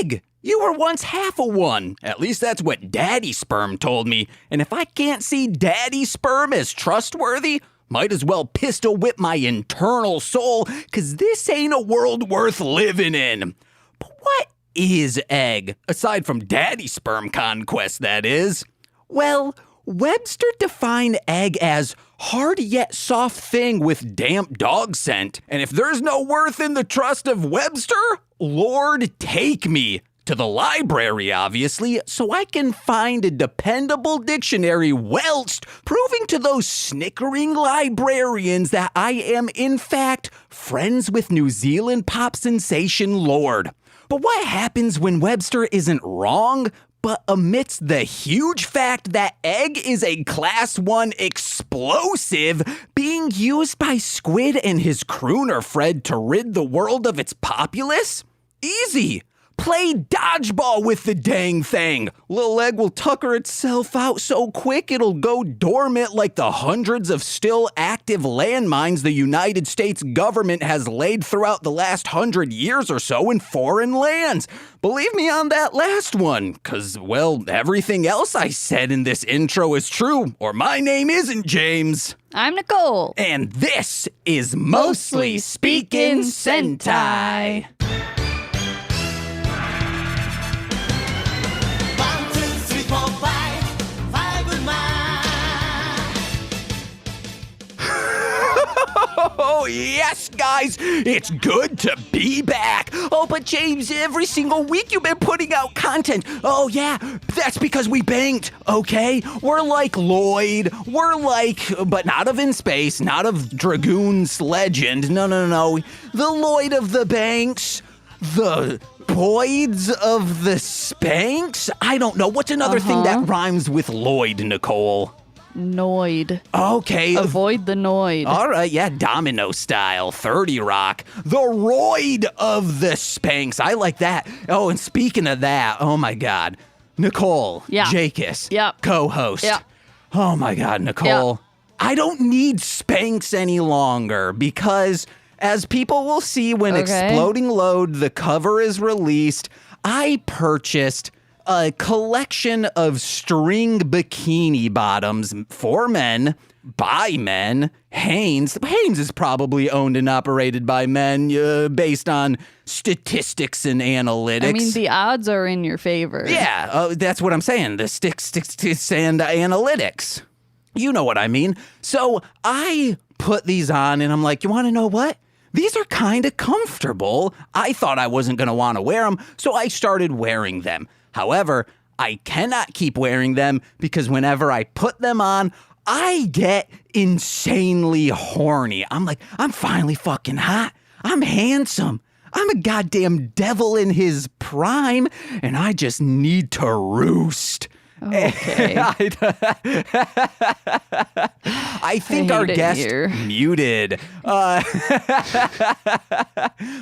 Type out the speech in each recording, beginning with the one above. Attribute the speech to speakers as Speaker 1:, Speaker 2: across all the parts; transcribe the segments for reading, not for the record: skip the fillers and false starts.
Speaker 1: egg. You were once half a one. At least that's what Daddy Sperm told me. And if I can't see Daddy Sperm as trustworthy, might as well pistol whip my internal soul, 'cause this ain't a world worth living in. But what is egg? Aside from Daddy Sperm conquest, that is. Well, Webster defined egg as hard yet soft thing with damp dog scent. And if there's no worth in the trust of Webster, Lord, take me to the library, obviously, so I can find a dependable dictionary whelched, proving to those snickering librarians that I am, in fact, friends with New Zealand pop sensation Lord. But what happens when Webster isn't wrong, but amidst the huge fact that egg is a Class 1 explosive being used by Squid and his crooner Fred to rid the world of its populace? Easy. Play dodgeball with the dang thing. Little egg will tucker itself out so quick it'll go dormant like the hundreds of still active landmines the United States government has laid throughout the last 100 years or so in foreign lands. Believe me on that last one, 'cause, well, everything else I said in this intro is true, or my name isn't James.
Speaker 2: I'm Nicole.
Speaker 1: And this is Mostly Speaking Sentai. Oh, yes, guys, it's good to be back. Oh, but James, every single week you've been putting out content. Oh, yeah, that's because we banked, okay? We're like Lloyd. We're like, but not of In Space, not of Dragoon's Legend. No. The Lloyd of the Banks. The Boyds of the Spanks? I don't know. What's another thing that rhymes with Lloyd, Nicole?
Speaker 2: Noid.
Speaker 1: Okay.
Speaker 2: Avoid the Noid.
Speaker 1: All right, yeah, domino style, 30 Rock. The Roid of the Spanks. I like that. Oh, and speaking of that, oh my God. Nicole.
Speaker 2: Yeah.
Speaker 1: Jacus.
Speaker 2: Yep.
Speaker 1: Co-host.
Speaker 2: Yep.
Speaker 1: Oh my God, Nicole.
Speaker 2: Yep.
Speaker 1: I don't need Spanks any longer because, as people will see when Exploding Load, the cover is released, I purchased a collection of string bikini bottoms for men, by men. Hanes is probably owned and operated by men based on statistics and analytics.
Speaker 2: I mean, the odds are in your favor.
Speaker 1: Yeah, that's what I'm saying. The sticks and analytics. You know what I mean. So I put these on and I'm like, you want to know what? These are kind of comfortable. I thought I wasn't going to want to wear them, so I started wearing them. However, I cannot keep wearing them because whenever I put them on, I get insanely horny. I'm like, I'm finally fucking hot. I'm handsome. I'm a goddamn devil in his prime, and I just need to roost.
Speaker 2: Okay.
Speaker 1: I think our guest muted.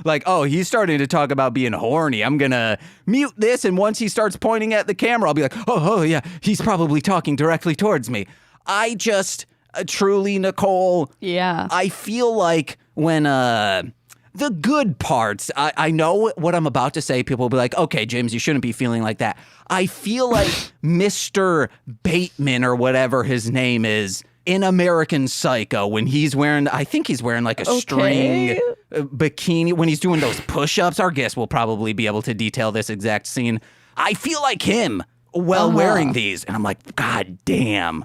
Speaker 1: Like, oh, he's starting to talk about being horny. I'm going to mute this, and once he starts pointing at the camera, I'll be like, oh, yeah, he's probably talking directly towards me. I just, truly, Nicole,
Speaker 2: yeah.
Speaker 1: I feel like when the good parts, I know what I'm about to say. People will be like, okay, James, you shouldn't be feeling like that. I feel like Mr. Bateman or whatever his name is in American Psycho when he's wearing, I think he's wearing like a string bikini when he's doing those push-ups. Our guest will probably be able to detail this exact scene. I feel like him while wearing these. And I'm like, God damn,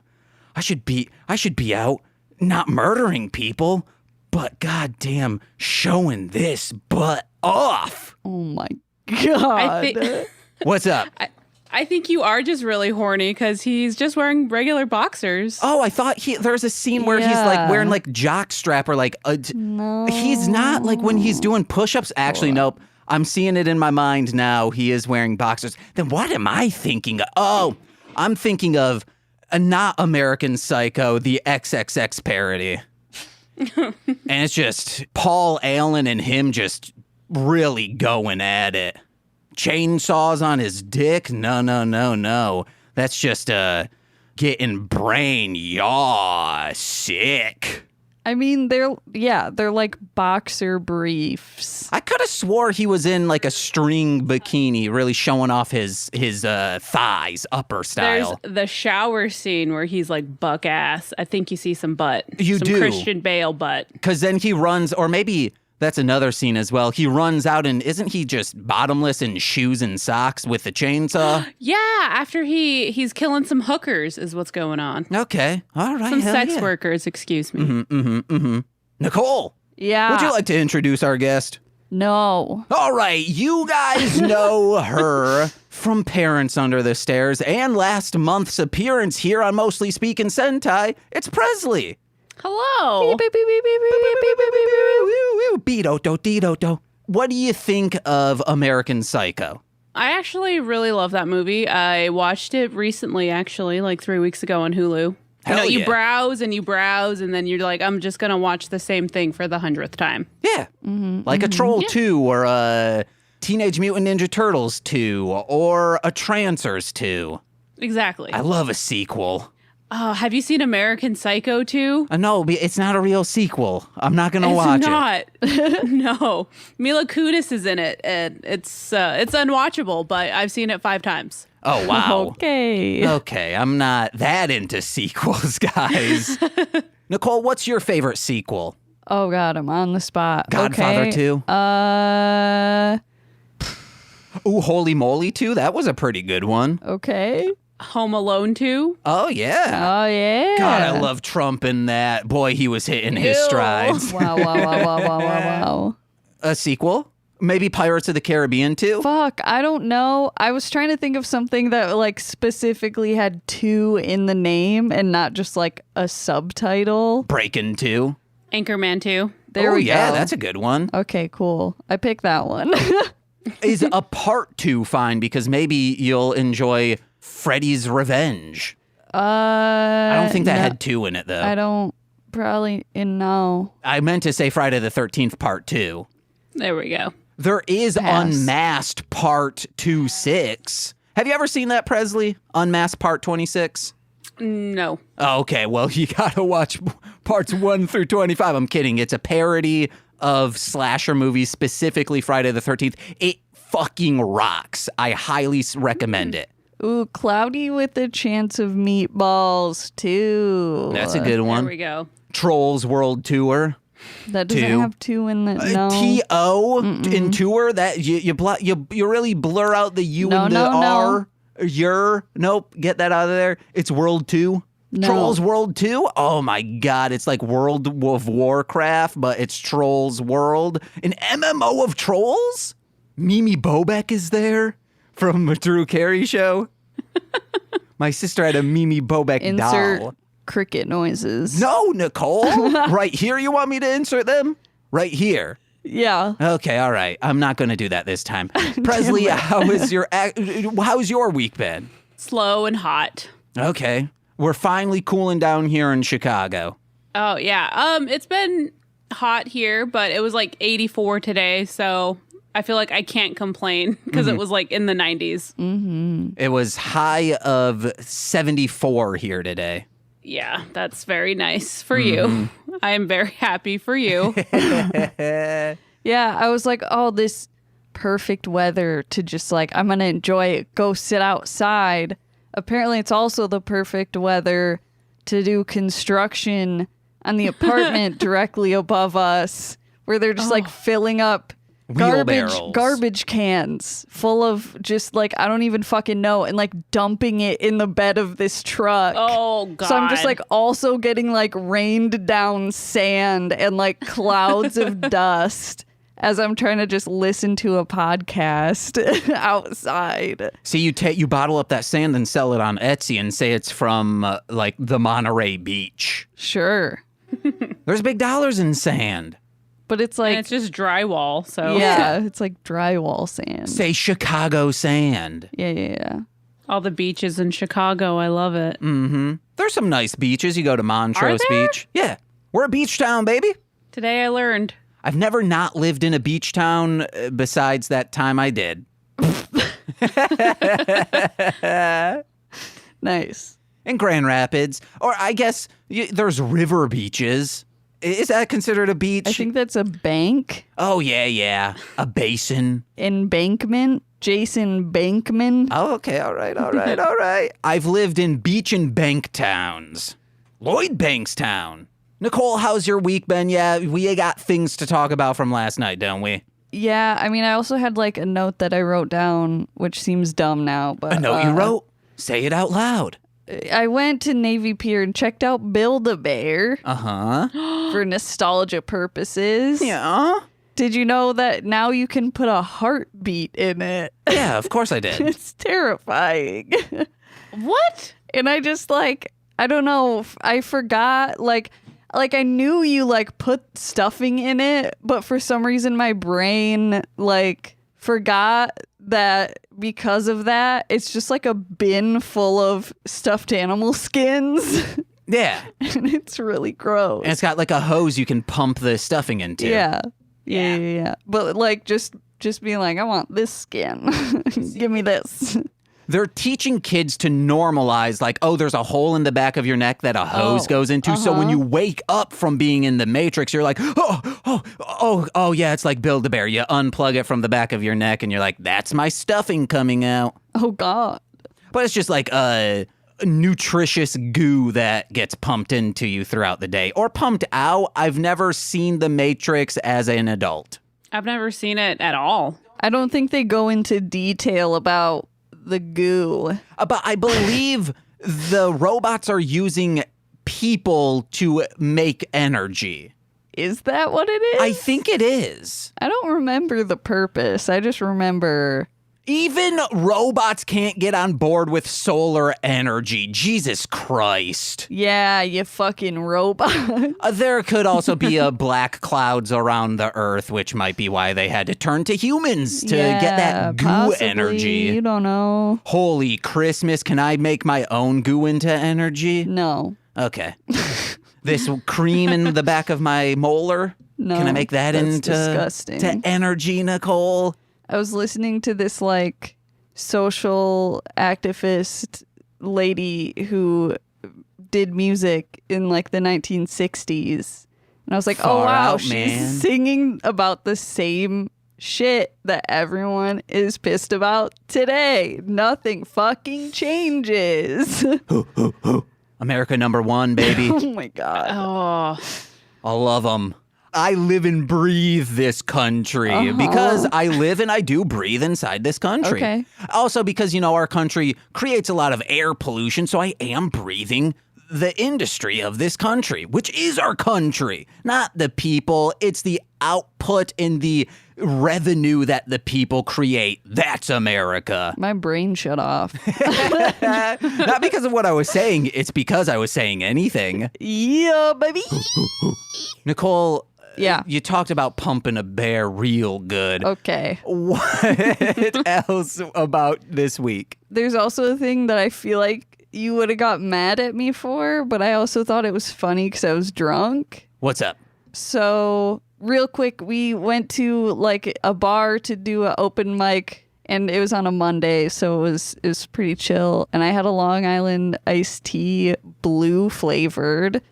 Speaker 1: I should be out not murdering people, but goddamn showing this butt off.
Speaker 2: Oh my God.
Speaker 1: What's up?
Speaker 3: I think you are just really horny because he's just wearing regular boxers.
Speaker 1: Oh, I thought there's a scene where he's like wearing like jock strap or like
Speaker 2: no.
Speaker 1: He's not like when he's doing push-ups. Actually, nope. I'm seeing it in my mind now. He is wearing boxers. Then what am I thinking of? Oh, I'm thinking of a not American Psycho, the XXX parody. And it's just Paul Allen and him just really going at it. Chainsaws on his dick? No. That's just getting brain yaw sick.
Speaker 2: I mean, they're like boxer briefs.
Speaker 1: I could have swore he was in like a string bikini, really showing off his thighs, upper style.
Speaker 3: There's the shower scene where he's like buck ass. I think you see some butt.
Speaker 1: You
Speaker 3: some
Speaker 1: do.
Speaker 3: Christian Bale butt.
Speaker 1: Because then he runs, or maybe that's another scene as well. He runs out and isn't he just bottomless in shoes and socks with the chainsaw?
Speaker 3: Yeah, after he's killing some hookers is what's going on.
Speaker 1: Okay, all right.
Speaker 3: Some
Speaker 1: hell
Speaker 3: sex
Speaker 1: yeah.
Speaker 3: workers, excuse me.
Speaker 1: Nicole,
Speaker 2: Yeah.
Speaker 1: would you like to introduce our guest?
Speaker 2: No.
Speaker 1: All right, you guys know her from Parents Under the Stairs and last month's appearance here on Mostly Speaking Sentai. It's Presley.
Speaker 3: Hello.
Speaker 1: Beat-o-do-dee-do-do. What do you think of American Psycho?
Speaker 3: I actually really love that movie. I watched it recently, actually, like 3 weeks ago on Hulu.
Speaker 1: Hell
Speaker 3: you
Speaker 1: yeah.
Speaker 3: browse and you browse, and then you're like, I'm just going to watch the same thing for the 100th time.
Speaker 1: Yeah, like a Troll 2 or a Teenage Mutant Ninja Turtles 2 or a Trancers 2.
Speaker 3: Exactly.
Speaker 1: I love a sequel.
Speaker 3: Have you seen American Psycho 2?
Speaker 1: No, it's not a real sequel. I'm not going to watch it.
Speaker 3: It's not. No. Mila Kunis is in it, and it's unwatchable, but I've seen it 5 times.
Speaker 1: Oh, wow.
Speaker 2: Okay.
Speaker 1: Okay, I'm not that into sequels, guys. Nicole, what's your favorite sequel?
Speaker 2: Oh God, I'm on the spot.
Speaker 1: Godfather
Speaker 2: okay.
Speaker 1: 2? Ooh, Holy Moly 2? That was a pretty good one.
Speaker 2: Okay.
Speaker 3: Home Alone 2?
Speaker 1: Oh, yeah.
Speaker 2: Oh yeah.
Speaker 1: God, I love Trump in that. Boy, he was hitting his strides.
Speaker 2: Wow, wow, wow, wow, wow, wow, wow.
Speaker 1: A sequel? Maybe Pirates of the Caribbean 2?
Speaker 2: Fuck, I don't know. I was trying to think of something that like specifically had 2 in the name and not just like a subtitle.
Speaker 1: Breakin' 2?
Speaker 3: Anchorman 2?
Speaker 2: There
Speaker 1: oh,
Speaker 2: we
Speaker 1: yeah,
Speaker 2: go.
Speaker 1: that's a good one.
Speaker 2: Okay, cool. I picked that one.
Speaker 1: Is a part 2 fine? Because maybe you'll enjoy Freddy's Revenge. I don't think that had 2 in it, though.
Speaker 2: I don't probably no.
Speaker 1: I meant to say Friday the 13th part 2.
Speaker 3: There we go.
Speaker 1: There is
Speaker 2: Pass.
Speaker 1: Unmasked Part 26. Have you ever seen that, Presley? Unmasked Part 26?
Speaker 3: No.
Speaker 1: Oh, okay, well, you gotta watch parts 1 through 25. I'm kidding. It's a parody of slasher movies, specifically Friday the 13th. It fucking rocks. I highly recommend it.
Speaker 2: Ooh, Cloudy with a Chance of Meatballs too.
Speaker 1: That's a good
Speaker 3: There
Speaker 1: one.
Speaker 3: we go.
Speaker 1: Trolls World Tour.
Speaker 2: That doesn't
Speaker 1: 2.
Speaker 2: have 2 in the no.
Speaker 1: T-O in tour. That you really blur out the U and the R. Nope, get that out of there. It's World 2.
Speaker 2: No.
Speaker 1: Trolls World 2? Oh my god, it's like World of Warcraft, but it's Trolls World. An MMO of Trolls? Mimi Bobek is there from Drew Carey Show. My sister had a Mimi Bobek
Speaker 2: Insert
Speaker 1: doll.
Speaker 2: cricket noises.
Speaker 1: No, Nicole. Right here you want me to insert them? Right here.
Speaker 2: Yeah.
Speaker 1: Okay, all right. I'm not going to do that this time. Presley, how's your week been?
Speaker 3: Slow and hot.
Speaker 1: Okay. We're finally cooling down here in Chicago.
Speaker 3: Oh, yeah. It's been hot here, but it was like 84 today, so I feel like I can't complain because it was like in the 90s.
Speaker 1: It was high of 74 here today.
Speaker 3: Yeah, that's very nice for you. I am very happy for you.
Speaker 2: Yeah, I was like, oh, this perfect weather to just like, I'm going to enjoy it, go sit outside. Apparently, it's also the perfect weather to do construction on the apartment directly above us, where they're just like filling up
Speaker 1: Wheelbarrows.
Speaker 2: garbage cans full of just like, I don't even fucking know, and like dumping it in the bed of this truck.
Speaker 3: Oh, God.
Speaker 2: So I'm just like also getting like rained down sand and like clouds of dust as I'm trying to just listen to a podcast outside.
Speaker 1: See, you bottle up that sand and sell it on Etsy and say it's from like the Monterey Beach.
Speaker 2: Sure.
Speaker 1: There's big dollars in sand.
Speaker 2: But it's like,
Speaker 3: and it's just drywall, so
Speaker 2: yeah, it's like drywall sand.
Speaker 1: Say Chicago sand.
Speaker 2: Yeah.
Speaker 3: all the beaches in Chicago. I love it.
Speaker 1: There's some nice beaches. You go to Montrose
Speaker 3: Are there?
Speaker 1: Beach. Yeah. We're a beach town, baby.
Speaker 3: Today I learned.
Speaker 1: I've never not lived in a beach town besides that time I did.
Speaker 2: Nice.
Speaker 1: In Grand Rapids. Or I guess there's river beaches Is that considered a beach?
Speaker 2: I think that's a bank.
Speaker 1: Oh, yeah. A basin.
Speaker 2: Embankment. Jason Bankman.
Speaker 1: Oh, okay. All right. I've lived in beach and bank towns. Lloyd Bankstown. Nicole, how's your week been? Yeah, we got things to talk about from last night, don't we?
Speaker 2: Yeah, I mean, I also had like a note that I wrote down, which seems dumb now, but
Speaker 1: A note you wrote? Say it out loud.
Speaker 2: I went to Navy Pier and checked out Build-A-Bear
Speaker 1: Uh-huh.
Speaker 2: for nostalgia purposes.
Speaker 1: Yeah.
Speaker 2: Did you know that now you can put a heartbeat in it?
Speaker 1: Yeah, of course I did.
Speaker 2: It's terrifying.
Speaker 3: What?
Speaker 2: And I just like, I don't know, I forgot, like I knew you like put stuffing in it, but for some reason my brain like forgot that because of that, it's just like a bin full of stuffed animal skins.
Speaker 1: Yeah.
Speaker 2: And it's really gross.
Speaker 1: And it's got like a hose you can pump the stuffing into.
Speaker 2: Yeah. But like just being like, I want this skin. Give me this.
Speaker 1: They're teaching kids to normalize, like, oh, there's a hole in the back of your neck that a hose goes into. So when you wake up from being in the Matrix, you're like, oh, yeah, it's like Build-A-Bear. You unplug it from the back of your neck and you're like, that's my stuffing coming out.
Speaker 2: Oh, God.
Speaker 1: But it's just like a nutritious goo that gets pumped into you throughout the day. Or pumped out. I've never seen the Matrix as an adult.
Speaker 3: I've never seen it at all.
Speaker 2: I don't think they go into detail about the goo.
Speaker 1: But I believe the robots are using people to make energy.
Speaker 2: Is that what it is?
Speaker 1: I think it is.
Speaker 2: I don't remember the purpose. I just remember...
Speaker 1: Even robots can't get on board with solar energy. Jesus Christ.
Speaker 2: Yeah, you fucking robot.
Speaker 1: There could also be black clouds around the Earth, which might be why they had to turn to humans to get that goo
Speaker 2: possibly.
Speaker 1: energy.
Speaker 2: You don't know.
Speaker 1: Holy Christmas, can I make my own goo into energy?
Speaker 2: No.
Speaker 1: Okay. This cream in the back of my molar?
Speaker 2: No.
Speaker 1: Can I make that
Speaker 2: that's
Speaker 1: into
Speaker 2: disgusting.
Speaker 1: to energy, Nicole?
Speaker 2: I was listening to this like social activist lady who did music in like the 1960s. And I was like, oh
Speaker 1: Far
Speaker 2: wow,
Speaker 1: out,
Speaker 2: she's
Speaker 1: man.
Speaker 2: singing about the same shit that everyone is pissed about today. Nothing fucking changes.
Speaker 1: America #1, baby.
Speaker 2: Oh my God.
Speaker 3: Oh,
Speaker 1: I love them. I live and breathe this country because I live and I do breathe inside this country.
Speaker 2: Okay.
Speaker 1: Also because, you know, our country creates a lot of air pollution, so I am breathing the industry of this country, which is our country, not the people. It's the output and the revenue that the people create. That's America.
Speaker 2: My brain shut off.
Speaker 1: Not because of what I was saying. It's because I was saying anything.
Speaker 2: Yeah, baby.
Speaker 1: Nicole,
Speaker 2: Yeah.
Speaker 1: you talked about pumping a bear real good.
Speaker 2: Okay.
Speaker 1: What else about this week?
Speaker 2: There's also a thing that I feel like you would have got mad at me for, but I also thought it was funny because I was drunk.
Speaker 1: What's up?
Speaker 2: So real quick, we went to like a bar to do an open mic, and it was on a Monday, so it was pretty chill. And I had a Long Island iced tea, blue flavored.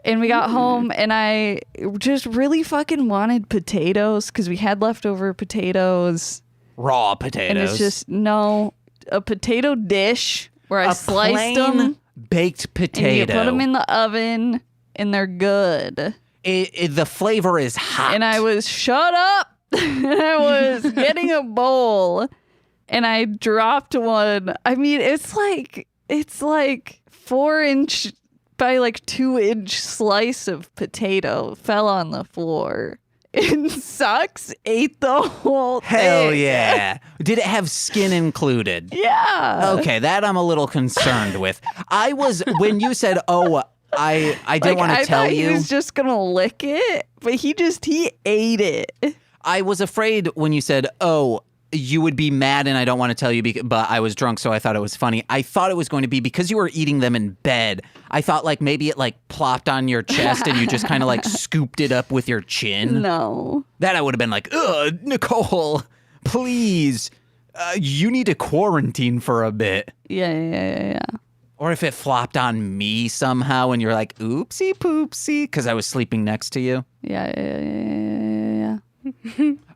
Speaker 2: And we got home, and I just really fucking wanted potatoes because we had leftover potatoes.
Speaker 1: Raw potatoes.
Speaker 2: And it's just, no, a potato dish where I
Speaker 1: a
Speaker 2: sliced
Speaker 1: plain
Speaker 2: them.
Speaker 1: baked potato.
Speaker 2: And you put them in the oven, and they're good.
Speaker 1: The flavor is hot.
Speaker 2: And I was, shut up! And I was getting a bowl, and I dropped one. I mean, it's like 4-inch by like 2-inch slice of potato fell on the floor. And Sucks ate the whole thing.
Speaker 1: Hell yeah. Did it have skin included?
Speaker 2: Yeah.
Speaker 1: Okay, that I'm a little concerned with. I was, when you said, oh, I didn't want to tell
Speaker 2: I thought
Speaker 1: you.
Speaker 2: he was just going to lick it, but he ate it.
Speaker 1: I was afraid when you said, oh, you would be mad and I don't want to tell you, but I was drunk, so I thought it was funny. I thought it was going to be because you were eating them in bed. I thought like maybe it like plopped on your chest and you just kind of like scooped it up with your chin.
Speaker 2: No.
Speaker 1: That I would have been like, ugh, Nicole, please, you need to quarantine for a bit.
Speaker 2: Yeah.
Speaker 1: Or if it flopped on me somehow and you're like, oopsie poopsie, because I was sleeping next to you.
Speaker 2: Yeah.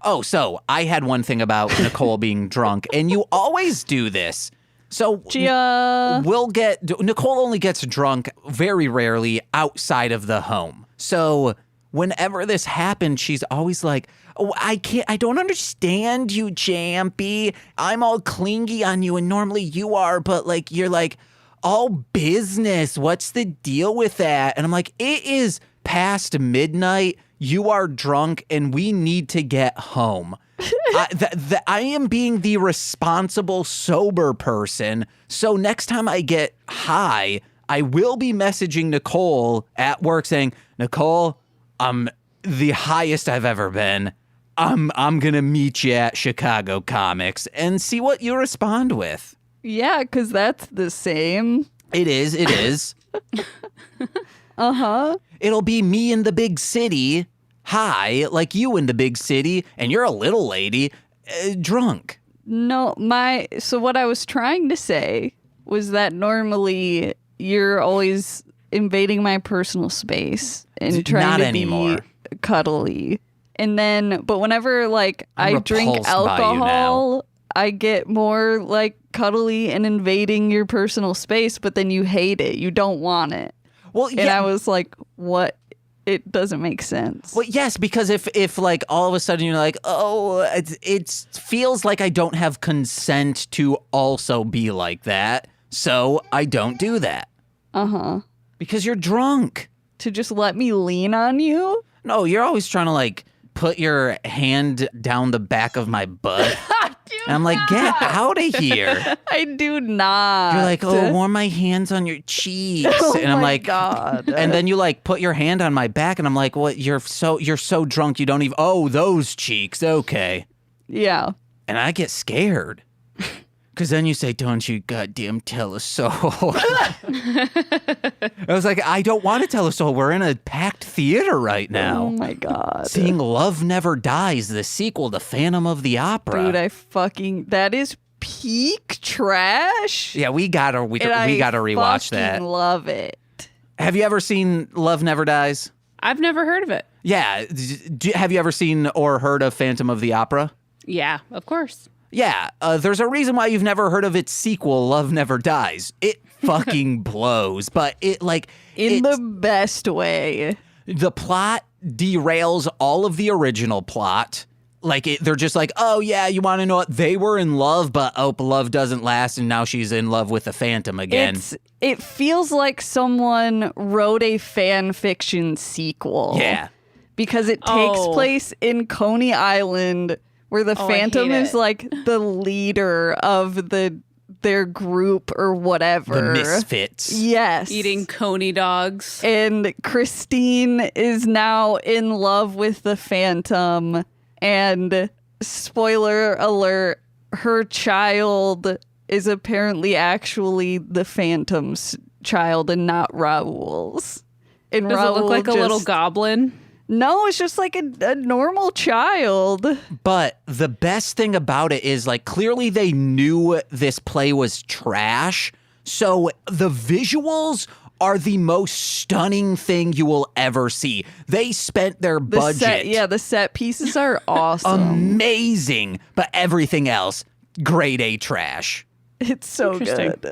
Speaker 1: Oh, so I had one thing about Nicole being drunk, and you always do this. So
Speaker 2: Gia.
Speaker 1: Nicole only gets drunk very rarely outside of the home. So whenever this happens, she's always like, oh, I don't understand you, Champy. I'm all clingy on you, and normally you are, but like you're like all business. What's the deal with that? And I'm like, it is past midnight. You are drunk, and we need to get home. I am being the responsible, sober person. So next time I get high, I will be messaging Nicole at work saying, Nicole, I'm the highest I've ever been. I'm going to meet you at Chicago Comics and see what you respond with.
Speaker 2: Yeah, because that's the same.
Speaker 1: It is.
Speaker 2: Uh-huh.
Speaker 1: It'll be me in the big city, high, like you in the big city, and you're a little lady, drunk.
Speaker 2: No, so what I was trying to say was that normally you're always invading my personal space and trying
Speaker 1: Not
Speaker 2: to
Speaker 1: anymore.
Speaker 2: be cuddly. And then, but whenever like
Speaker 1: I'm
Speaker 2: I drink
Speaker 1: repulsed by you now.
Speaker 2: alcohol, I get more like cuddly and invading your personal space, but then you hate it. You don't want it.
Speaker 1: Well,
Speaker 2: And I
Speaker 1: yeah.
Speaker 2: was like, what? It doesn't make sense.
Speaker 1: Well, yes, because if like all of a sudden you're like, oh, it feels like I don't have consent to also be like that, so I don't do that.
Speaker 2: Uh-huh.
Speaker 1: Because you're drunk.
Speaker 2: To just let me lean on you?
Speaker 1: No, you're always trying to like put your hand down the back of my butt. And I'm like, get out of here.
Speaker 2: I do not.
Speaker 1: You're like, oh, warm my hands on your cheeks.
Speaker 2: Oh
Speaker 1: and I'm
Speaker 2: my
Speaker 1: like,
Speaker 2: God.
Speaker 1: And then you like put your hand on my back and I'm like, what? You're so drunk. You don't even, oh, those cheeks. Okay.
Speaker 2: Yeah.
Speaker 1: And I get scared. Because then you say, don't you goddamn tell a soul. I was like, I don't want to tell a soul. We're in a packed theater right now.
Speaker 2: Oh my God.
Speaker 1: Seeing Love Never Dies, the sequel to Phantom of the Opera.
Speaker 2: Dude, that is peak trash.
Speaker 1: Yeah, we gotta rewatch that.
Speaker 2: I love it.
Speaker 1: Have you ever seen Love Never Dies?
Speaker 3: I've never heard of it.
Speaker 1: Yeah. Have you ever seen or heard of Phantom of the Opera?
Speaker 3: Yeah, of course.
Speaker 1: Yeah, there's a reason why you've never heard of its sequel, Love Never Dies. It fucking blows, but
Speaker 2: In the best way.
Speaker 1: The plot derails all of the original plot. Like, they're just like, oh, yeah, you want to know what? They were in love, but love doesn't last, and now she's in love with the Phantom again.
Speaker 2: It feels like someone wrote a fan fiction sequel.
Speaker 1: Yeah.
Speaker 2: Because it takes place in Coney Island, where the Phantom is like the leader of their group or whatever.
Speaker 1: The Misfits.
Speaker 2: Yes.
Speaker 3: Eating coney dogs.
Speaker 2: And Christine is now in love with the Phantom. And spoiler alert, her child is apparently actually the Phantom's child and not Raoul's. And
Speaker 3: Does
Speaker 2: Raoul
Speaker 3: it look like a little goblin?
Speaker 2: No, it's just like a normal child.
Speaker 1: But the best thing about it is, like, clearly they knew this play was trash. So the visuals are the most stunning thing you will ever see. They spent their budget.
Speaker 2: The set pieces are awesome.
Speaker 1: Amazing. But everything else, grade A trash.
Speaker 2: It's so good.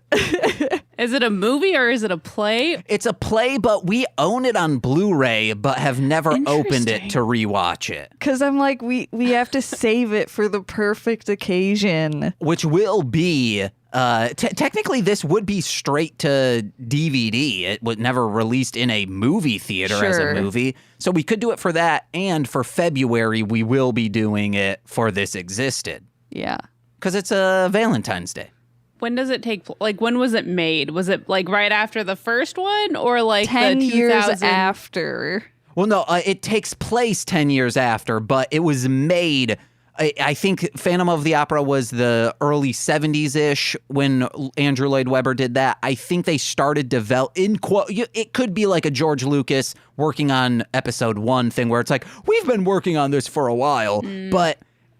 Speaker 3: Is it a movie or is it a play?
Speaker 1: It's a play, but we own it on Blu-ray, but have never opened it to rewatch it.
Speaker 2: Because I'm like, we have to save it for the perfect occasion.
Speaker 1: Which will be, technically this would be straight to DVD. It was never released in a movie theater as a movie. So we could do it for that, and for February, we will be doing it for This Existed.
Speaker 2: Yeah.
Speaker 1: Because it's a Valentine's Day.
Speaker 3: When does it take? Like, when was it made? Was it like right after the first one, or like
Speaker 2: 10
Speaker 3: the
Speaker 2: years
Speaker 3: 2000?
Speaker 2: after?
Speaker 1: Well, no, it takes place 10 years after, but it was made. I think Phantom of the Opera was the early 70s-ish when Andrew Lloyd Webber did that. I think they started it could be like a George Lucas working on episode 1 thing where it's like, we've been working on this for a while, but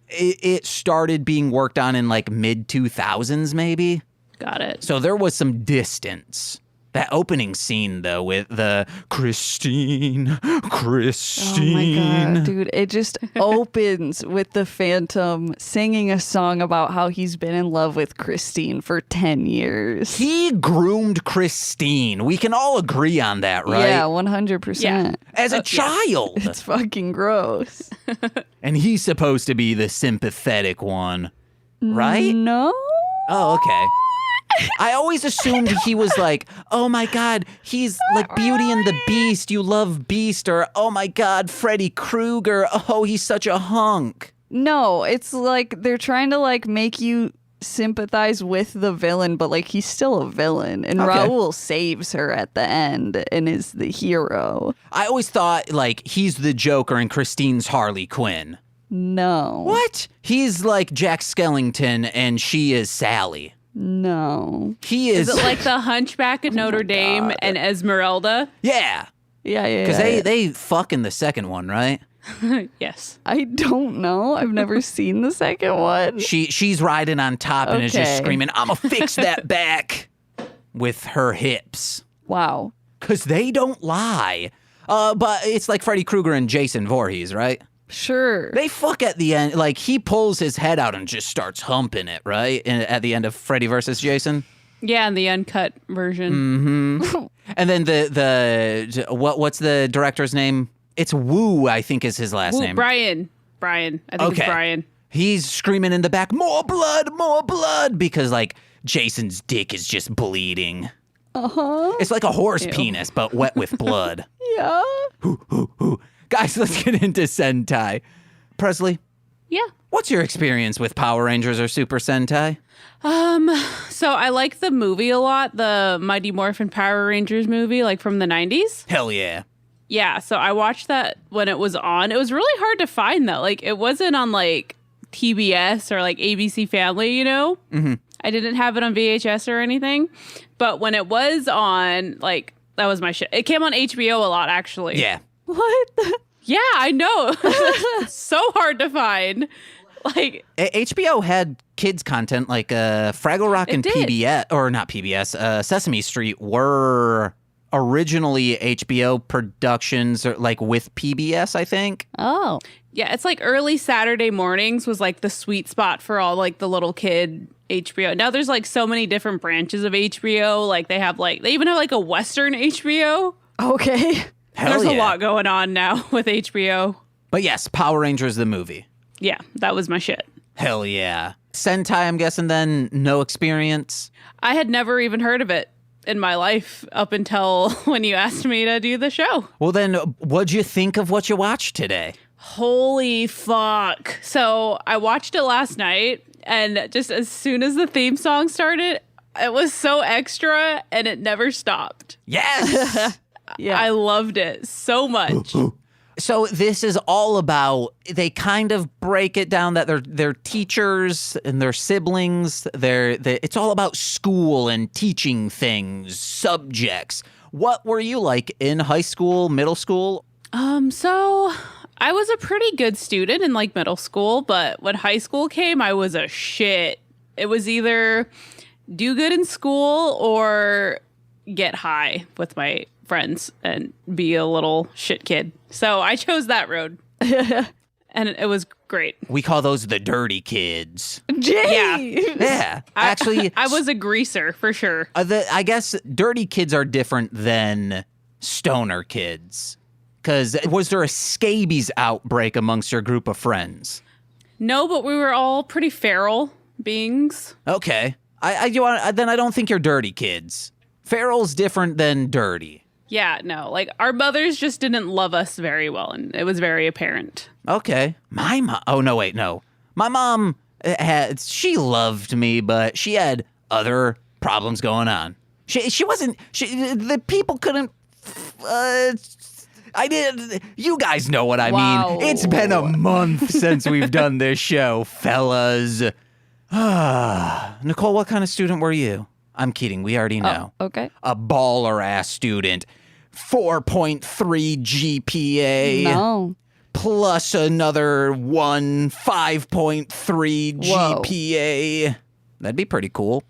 Speaker 1: it started being worked on in like mid-2000s maybe.
Speaker 3: Got it.
Speaker 1: So there was some distance. That opening scene, though, with the Christine.
Speaker 2: Oh my God, dude. It just opens with the Phantom singing a song about how he's been in love with Christine for 10 years.
Speaker 1: He groomed Christine. We can all agree on that, right?
Speaker 2: Yeah, 100%.
Speaker 3: Yeah.
Speaker 1: As a child.
Speaker 2: It's fucking gross.
Speaker 1: And he's supposed to be the sympathetic one, right?
Speaker 2: No?
Speaker 1: Oh, okay. I always assumed he was like, oh my God, he's like Beauty and the Beast. You love Beast. Or, oh my God, Freddy Krueger. Oh, he's such a hunk.
Speaker 2: No, it's like they're trying to like make you sympathize with the villain, but like he's still a villain. And
Speaker 1: Okay.
Speaker 2: Raoul saves her at the end and is the hero.
Speaker 1: I always thought like he's the Joker and Christine's Harley Quinn.
Speaker 2: No.
Speaker 1: What? He's like Jack Skellington and she is Sally.
Speaker 2: No.
Speaker 1: He is.
Speaker 3: Is it like the Hunchback of Notre Dame and Esmeralda?
Speaker 1: Yeah.
Speaker 2: Yeah.
Speaker 1: Because they fuck in the second one, right?
Speaker 3: Yes.
Speaker 2: I don't know. I've never seen the second one.
Speaker 1: She's riding on top and is just
Speaker 2: Okay.
Speaker 1: screaming, I'ma fix that back with her hips.
Speaker 2: Wow.
Speaker 1: Because they don't lie. But it's like Freddy Krueger and Jason Voorhees, right?
Speaker 2: Sure.
Speaker 1: They fuck at the end. Like, he pulls his head out and just starts humping it, right? At the end of Freddy versus Jason.
Speaker 3: Yeah, in the uncut version.
Speaker 1: And then what's the director's name? It's Wu, I think is his last
Speaker 3: Ooh,
Speaker 1: name.
Speaker 3: Brian. I think it's Brian.
Speaker 1: He's screaming in the back, more blood, because, like, Jason's dick is just bleeding.
Speaker 2: Uh-huh.
Speaker 1: It's like a horse penis, but wet with blood.
Speaker 2: Yeah.
Speaker 1: Guys, let's get into Sentai. Presley,
Speaker 3: Yeah.
Speaker 1: what's your experience with Power Rangers or Super Sentai?
Speaker 3: So I like the movie a lot, the Mighty Morphin Power Rangers movie, like from the 90s.
Speaker 1: Hell yeah.
Speaker 3: Yeah, so I watched that when it was on. It was really hard to find that. Like, it wasn't on like TBS or like ABC Family, you know? Mm-hmm. I didn't have it on VHS or anything. But when it was on, like, that was my shit. It came on HBO a lot, actually.
Speaker 1: Yeah.
Speaker 2: What?
Speaker 3: Yeah, I know. It's so hard to find. Like,
Speaker 1: HBO had kids content like Fraggle Rock and
Speaker 3: did.
Speaker 1: PBS, or not PBS, Sesame Street were originally HBO productions, or like with PBS, I think.
Speaker 2: Oh.
Speaker 3: yeah, it's like early Saturday mornings was like the sweet spot for all like the little kid HBO. Now there's like so many different branches of HBO. Like they even have like a Western HBO.
Speaker 2: Okay.
Speaker 1: Hell
Speaker 3: There's
Speaker 1: yeah.
Speaker 3: a lot going on now with HBO.
Speaker 1: But yes, Power Rangers the movie.
Speaker 3: Yeah, that was my shit.
Speaker 1: Hell yeah. Sentai, I'm guessing then, no experience?
Speaker 3: I had never even heard of it in my life up until when you asked me to do the show.
Speaker 1: Well then, what'd you think of what you watched today?
Speaker 3: Holy fuck. So I watched it last night, and just as soon as the theme song started, it was so extra and it never stopped.
Speaker 1: Yes!
Speaker 2: Yeah.
Speaker 3: I loved it so much.
Speaker 1: So this is all about, they kind of break it down that they're teachers and their siblings. It's all about school and teaching things, subjects. What were you like in high school, middle school?
Speaker 3: So I was a pretty good student in like middle school, but when high school came, I was a shit. It was either do good in school or get high with my friends and be a little shit kid. So I chose that road. And it was great.
Speaker 1: We call those the dirty kids.
Speaker 2: Jeez.
Speaker 1: Yeah. Actually,
Speaker 3: I was a greaser for sure.
Speaker 1: I guess dirty kids are different than stoner kids. Because was there a scabies outbreak amongst your group of friends?
Speaker 3: No, but we were all pretty feral beings.
Speaker 1: Okay. Then I don't think you're dirty kids. Feral's different than dirty.
Speaker 3: Yeah, no, like our mothers just didn't love us very well, and it was very apparent.
Speaker 1: Okay. My mom. Oh, no, wait, no. My mom she loved me, but she had other problems going on. She wasn't, the people couldn't, you guys know what I
Speaker 2: Wow.
Speaker 1: mean. It's been a month since we've done this show, fellas. Nicole, what kind of student were you? I'm kidding. We already know.
Speaker 2: Oh, okay.
Speaker 1: A baller-ass student. 4.3 GPA.
Speaker 2: No.
Speaker 1: Plus another 5.3
Speaker 2: Whoa.
Speaker 1: GPA. That'd be pretty cool.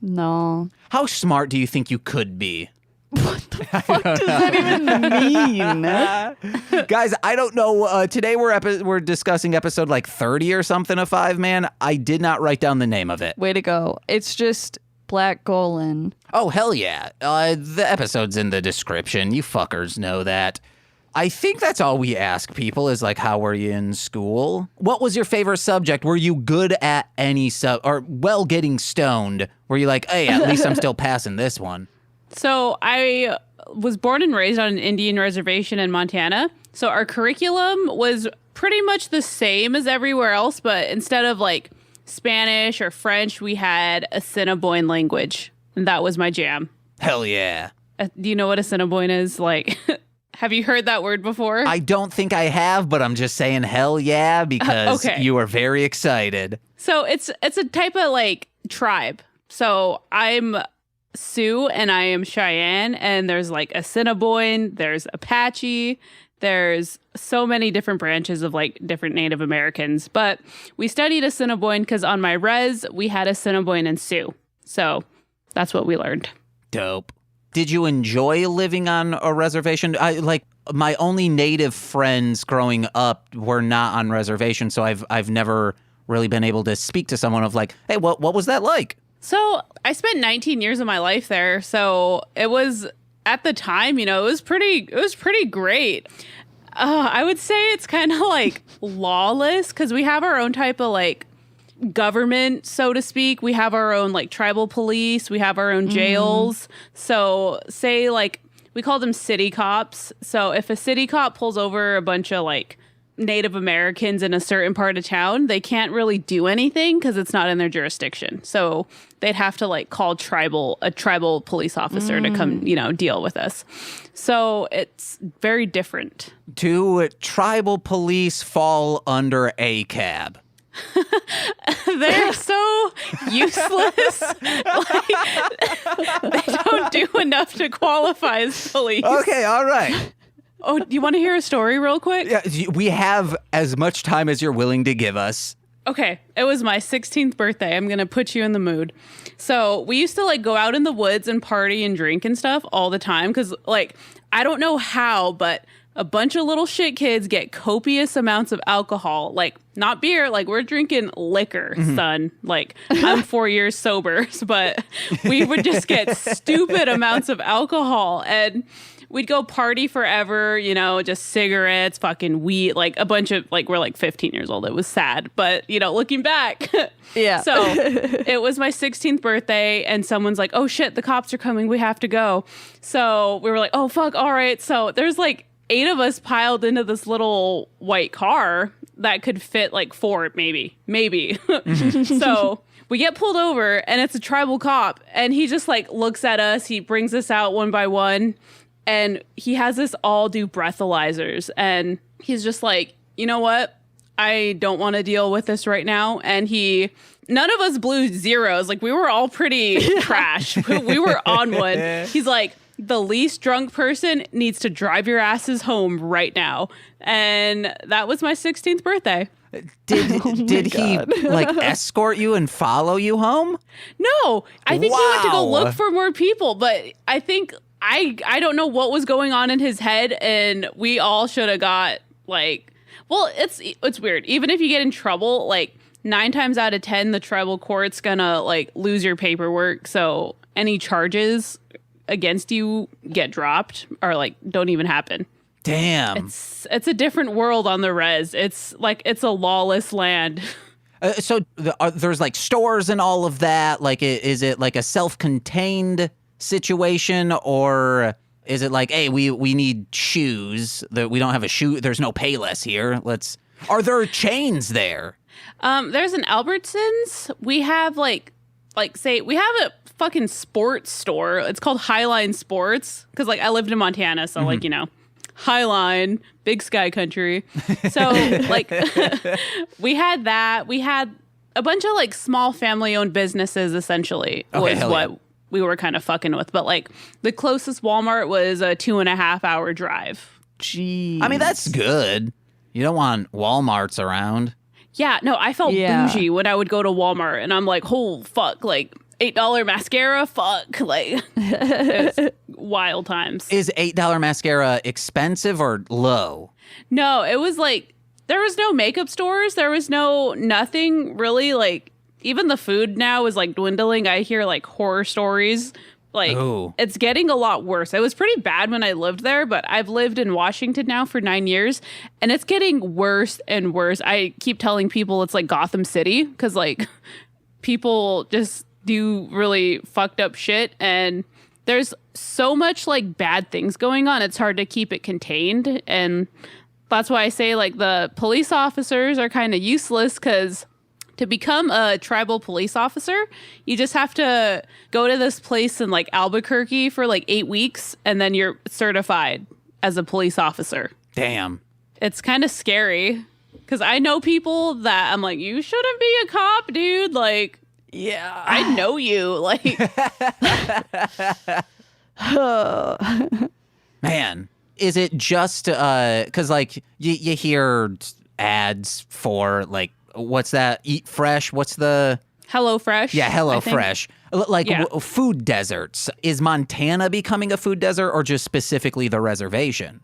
Speaker 2: No.
Speaker 1: How smart do you think you could be?
Speaker 2: What the fuck does that even mean?
Speaker 1: Guys, I don't know. Today we're discussing episode like 30 or something of Five Man. I did not write down the name of it.
Speaker 2: Way to go. It's just Black Golan.
Speaker 1: Oh, hell yeah. The episode's in the description. You fuckers know that. I think that's all we ask people is like, how were you in school? What was your favorite subject? Were you good at any or getting stoned? Were you like, hey, at least I'm still passing this one?
Speaker 3: So I was born and raised on an Indian reservation in Montana. So our curriculum was pretty much the same as everywhere else, but instead of like Spanish or French, we had Assiniboine language, and that was my jam.
Speaker 1: Hell yeah.
Speaker 3: Do you know what Assiniboine is? Like, have you heard that word before?
Speaker 1: I don't think I have, but I'm just saying hell yeah because you are very excited.
Speaker 3: So it's a type of like tribe. So I'm Sioux and I am Cheyenne, and there's like Assiniboine, there's Apache, there's so many different branches of like different Native Americans. But we studied Assiniboine because on my res, we had Assiniboine and Sioux. So that's what we learned.
Speaker 1: Dope. Did you enjoy living on a reservation? My only Native friends growing up were not on reservation, so I've never really been able to speak to someone of like, hey, what was that like?
Speaker 3: So I spent 19 years of my life there. So it was at the time, it was pretty great. I would say it's kind of like lawless because we have our own type of like government, so to speak. We have our own like tribal police. We have our own jails. So say like we call them city cops. So if a city cop pulls over a bunch of like Native Americans in a certain part of town, they can't really do anything because it's not in their jurisdiction. So they'd have to like call a tribal police officer to come, deal with us. So it's very different.
Speaker 1: Do tribal police fall under ACAB?
Speaker 3: They're so useless. Like, they don't do enough to qualify as police.
Speaker 1: Okay, all right.
Speaker 3: Oh, do you want to hear a story real quick?
Speaker 1: Yeah, we have as much time as you're willing to give us.
Speaker 3: Okay, it was my 16th birthday. I'm going to put you in the mood. So we used to like go out in the woods and party and drink and stuff all the time because like, I don't know how, but a bunch of little shit kids get copious amounts of alcohol, like not beer, like we're drinking liquor, son. Like I'm 4 years sober, but we would just get stupid amounts of alcohol and we'd go party forever, just cigarettes, fucking weed, like a bunch of, like, we're like 15 years old. It was sad. But, looking back.
Speaker 2: Yeah.
Speaker 3: So it was my 16th birthday and someone's like, oh shit, the cops are coming. We have to go. So we were like, oh fuck. All right. So there's like 8 of us piled into this little white car that could fit like 4, maybe. So we get pulled over and it's a tribal cop and he just like looks at us. He brings us out one by one. And he has us all do breathalyzers. And he's just like, you know what? I don't want to deal with this right now. And none of us blew zeros. Like, we were all pretty trash. We were on one. He's like, the least drunk person needs to drive your asses home right now. And that was my 16th birthday.
Speaker 1: Did he like escort you and follow you home?
Speaker 3: No, I think he went to go
Speaker 1: Wow.
Speaker 3: look for more people. But I think I don't know what was going on in his head, and we all should have got like, well, it's weird. Even if you get in trouble, like 9 times out of 10, the tribal court's gonna like lose your paperwork. So any charges against you get dropped or like don't even happen.
Speaker 1: Damn.
Speaker 3: It's a different world on the res. It's like it's a lawless land.
Speaker 1: So there's like stores and all of that. Like, is it like a self-contained situation, or is it like, hey, we need shoes, that we don't have a shoe, there's no Payless here, are there chains there?
Speaker 3: There's an Albertsons. We have like say we have a fucking sports store. It's called Highline Sports because like I lived in Montana, so like Highline, big sky country. So like we had that. We had a bunch of like small family owned businesses essentially was what we were kind of fucking with. But like the closest Walmart was a 2.5 hour drive.
Speaker 2: Jeez.
Speaker 1: I mean, that's good. You don't want Walmarts around.
Speaker 3: Yeah, no, I felt bougie when I would go to Walmart and I'm like, oh fuck, like $8 mascara. Fuck. Like, it was wild times.
Speaker 1: Is $8 mascara expensive or low?
Speaker 3: No, it was like, there was no makeup stores. There was nothing really. Like, even the food now is like dwindling. I hear like horror stories. Like, It's getting a lot worse. It was pretty bad when I lived there, but I've lived in Washington now for 9 years, and it's getting worse and worse. I keep telling people it's like Gotham City, because like people just do really fucked up shit, and there's so much like bad things going on. It's hard to keep it contained, and that's why I say like the police officers are kind of useless, because to become a tribal police officer, you just have to go to this place in like Albuquerque for like 8 weeks, and then you're certified as a police officer.
Speaker 1: Damn.
Speaker 3: It's kind of scary, because I know people that I'm like, you shouldn't be a cop, dude. Like,
Speaker 2: Yeah.
Speaker 3: I know you. Like,
Speaker 1: Man, is it just because like you hear ads for like, what's that? Eat Fresh? What's the
Speaker 3: HelloFresh?
Speaker 1: Yeah,
Speaker 3: I think.
Speaker 1: HelloFresh. Like food deserts. Is Montana becoming a food desert, or just specifically the reservation?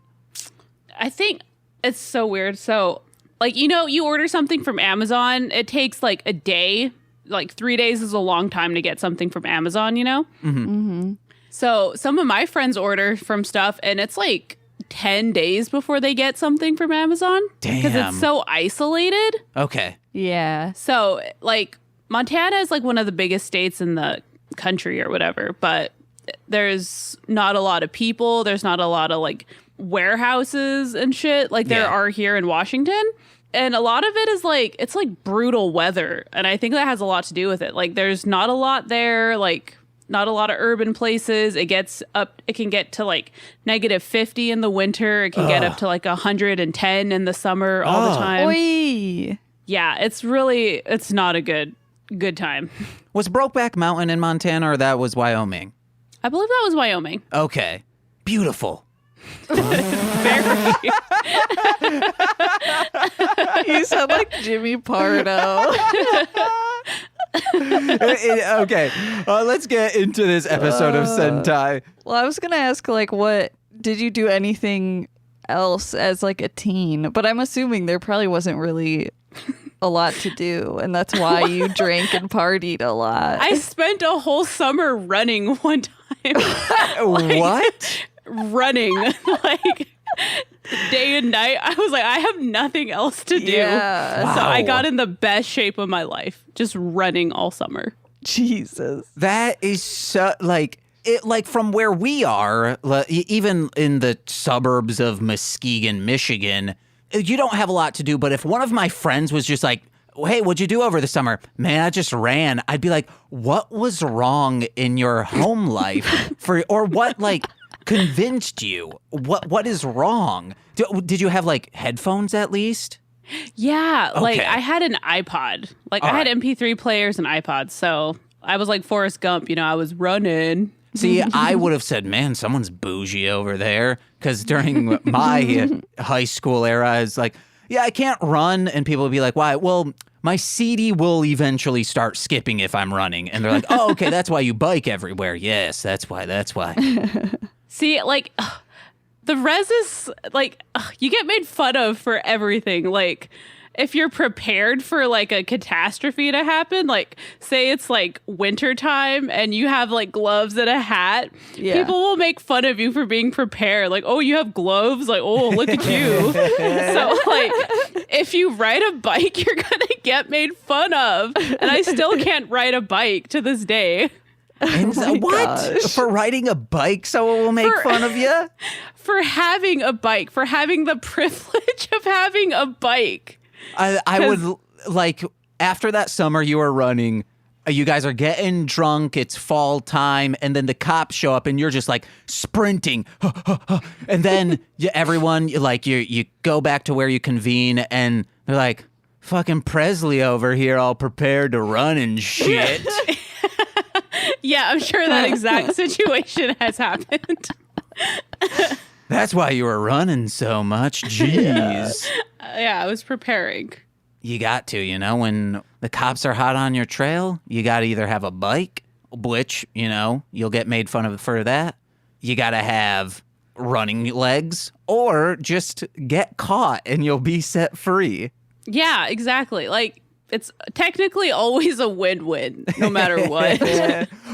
Speaker 3: I think it's so weird. So, like, you order something from Amazon, it takes like a day. Like 3 days is a long time to get something from Amazon,
Speaker 1: Mm-hmm.
Speaker 2: Mm-hmm.
Speaker 3: So some of my friends order from stuff, and it's like 10 days before they get something from Amazon.
Speaker 1: Damn.
Speaker 3: Because it's so isolated.
Speaker 1: Okay.
Speaker 2: Yeah.
Speaker 3: So, like, Montana is like one of the biggest states in the country or whatever, but there's not a lot of people. There's not a lot of like warehouses and shit like there are here in Washington. And a lot of it is like, it's like brutal weather. And I think that has a lot to do with it. Like, there's not a lot there, like, not a lot of urban places. It can get to like -50 in the winter. It can get up to like 110 in the summer all the time.
Speaker 2: Oy.
Speaker 3: Yeah, it's not a good time.
Speaker 1: Was Brokeback Mountain in Montana, or that was Wyoming?
Speaker 3: I believe that was Wyoming.
Speaker 1: Okay. Beautiful.
Speaker 3: Very.
Speaker 2: You sound like Jimmy Pardo.
Speaker 1: Okay, let's get into this episode of Sentai.
Speaker 2: Well, I was going to ask, like, what did you do anything else as like a teen? But I'm assuming there probably wasn't really a lot to do, and that's why you drank and partied a lot.
Speaker 3: I spent a whole summer running one time.
Speaker 1: What?
Speaker 3: Running. Like, day and night. I was like, I have nothing else to do.
Speaker 2: Yeah.
Speaker 3: So I
Speaker 1: Wow.
Speaker 3: got in the best shape of my life, just running all summer.
Speaker 2: Jesus.
Speaker 1: That is so, like, it, like from where we are, even in the suburbs of Muskegon, Michigan, you don't have a lot to do. But if one of my friends was just like, hey, what'd you do over the summer? Man, I just ran. I'd be like, what was wrong in your home life? Or what, like, convinced you? What is wrong? Did you have, like, headphones at least?
Speaker 3: Yeah, like
Speaker 1: Okay.
Speaker 3: I had an iPod. Like,
Speaker 1: All
Speaker 3: I had
Speaker 1: right.
Speaker 3: MP3 players and iPods. So I was like Forrest Gump, I was running.
Speaker 1: See, I would have said, man, someone's bougie over there. Because during my high school era, I was like, yeah, I can't run. And people would be like, why? Well, my CD will eventually start skipping if I'm running. And they're like, oh, okay, that's why you bike everywhere. Yes, that's why.
Speaker 3: See, like, the res is, like, you get made fun of for everything. Like, if you're prepared for, like, a catastrophe to happen, like, say it's, like, wintertime and you have, like, gloves and a hat,
Speaker 2: Yeah.
Speaker 3: people will make fun of you for being prepared. Like, oh, you have gloves? Like, oh, look at you. So, like, if you ride a bike, you're going to get made fun of. And I still can't ride a bike to this day.
Speaker 1: And
Speaker 2: my
Speaker 1: what?
Speaker 2: gosh.
Speaker 1: For riding a bike, someone will make fun of you?
Speaker 3: For having a bike, for having the privilege of having a bike.
Speaker 1: I would, like, after that summer you were running, you guys are getting drunk, it's fall time, and then the cops show up and you're just like sprinting. And then everyone, like, you go back to where you convene and they're like, fucking Presley over here all prepared to run and shit.
Speaker 3: Yeah, I'm sure that exact situation has happened.
Speaker 1: That's why you were running so much. Jeez.
Speaker 3: Yeah, I was preparing.
Speaker 1: You got to, when the cops are hot on your trail, you got to either have a bike which, you'll get made fun of for that. You got to have running legs, or just get caught and you'll be set free.
Speaker 3: Yeah, exactly. Like, it's technically always a win-win, no matter what.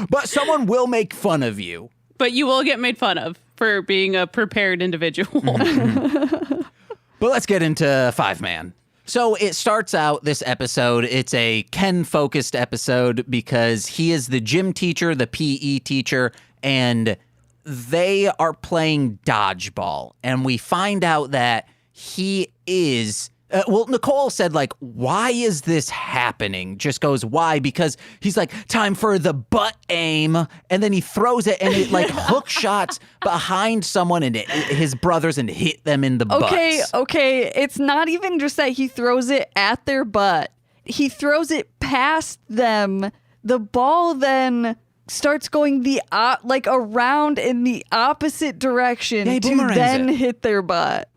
Speaker 1: But someone will make fun of you.
Speaker 3: But you will get made fun of for being a prepared individual.
Speaker 1: But let's get into Five Man. So it starts out, this episode, it's a Ken-focused episode because he is the gym teacher, the PE teacher, and they are playing dodgeball. And we find out that he is... Nicole said, like, why is this happening? Just goes, why? Because he's like, time for the butt aim. And then he throws it and it, like, hook shots behind someone and his brothers and hit them in the butts.
Speaker 2: Okay. It's not even just that he throws it at their butt. He throws it past them. The ball then starts going around in the opposite direction to then hit their butt.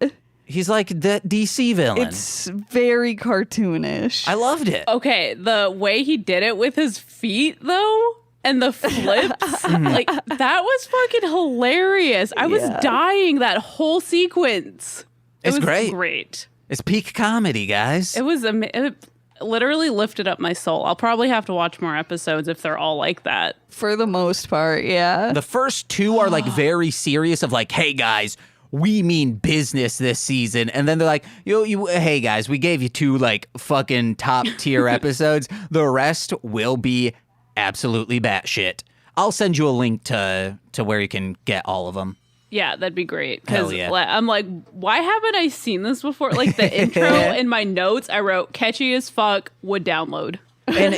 Speaker 1: He's like the DC villain.
Speaker 2: It's very cartoonish.
Speaker 1: I loved it.
Speaker 3: Okay, the way he did it with his feet, though, and the flips, like, that was fucking hilarious. I was dying that whole sequence.
Speaker 1: It's
Speaker 3: was
Speaker 1: great. It's peak comedy, guys.
Speaker 3: It literally lifted up my soul. I'll probably have to watch more episodes if they're all like that.
Speaker 2: For the most part, yeah.
Speaker 1: The first two are, like, very serious of, like, hey, guys, we mean business this season. And then they're like, hey guys, we gave you 2 like fucking top tier episodes. The rest will be absolutely batshit. I'll send you a link to where you can get all of them.
Speaker 3: Yeah, that'd be great. Because
Speaker 1: yeah.
Speaker 3: I'm like, why haven't I seen this before? Like, the intro in my notes, I wrote catchy as fuck, would download.
Speaker 1: And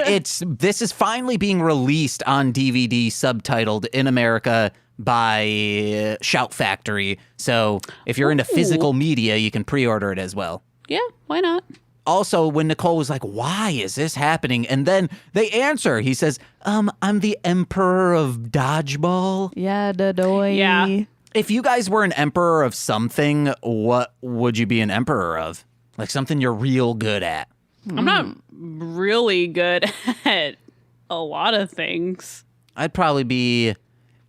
Speaker 1: this is finally being released on DVD, subtitled in America by Shout Factory. So if you're into physical media, you can pre-order it as well.
Speaker 3: Yeah, why not?
Speaker 1: Also, when Nicole was like, why is this happening? And then they answer. He says, I'm the emperor of dodgeball.
Speaker 2: Yeah, dadoy.
Speaker 3: Yeah.
Speaker 1: If you guys were an emperor of something, what would you be an emperor of? Like something you're real good at.
Speaker 3: I'm not really good at a lot of things.
Speaker 1: I'd probably be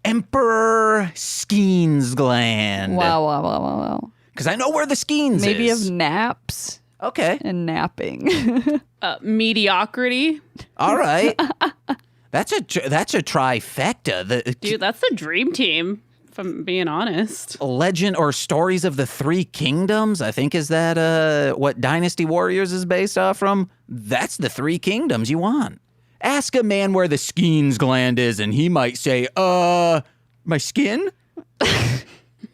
Speaker 1: Emperor Skeens Gland.
Speaker 2: Wow.
Speaker 1: Because I know where the Skeens
Speaker 2: Maybe
Speaker 1: is.
Speaker 2: of naps.
Speaker 1: Okay.
Speaker 2: And napping.
Speaker 3: Mediocrity.
Speaker 1: All right. That's a trifecta.
Speaker 3: Dude, that's the dream team, if I'm being honest.
Speaker 1: Legend or Stories of the Three Kingdoms, I think, is that what Dynasty Warriors is based off from? That's the Three Kingdoms you want. Ask a man where the Skeens Gland is, and he might say, my skin?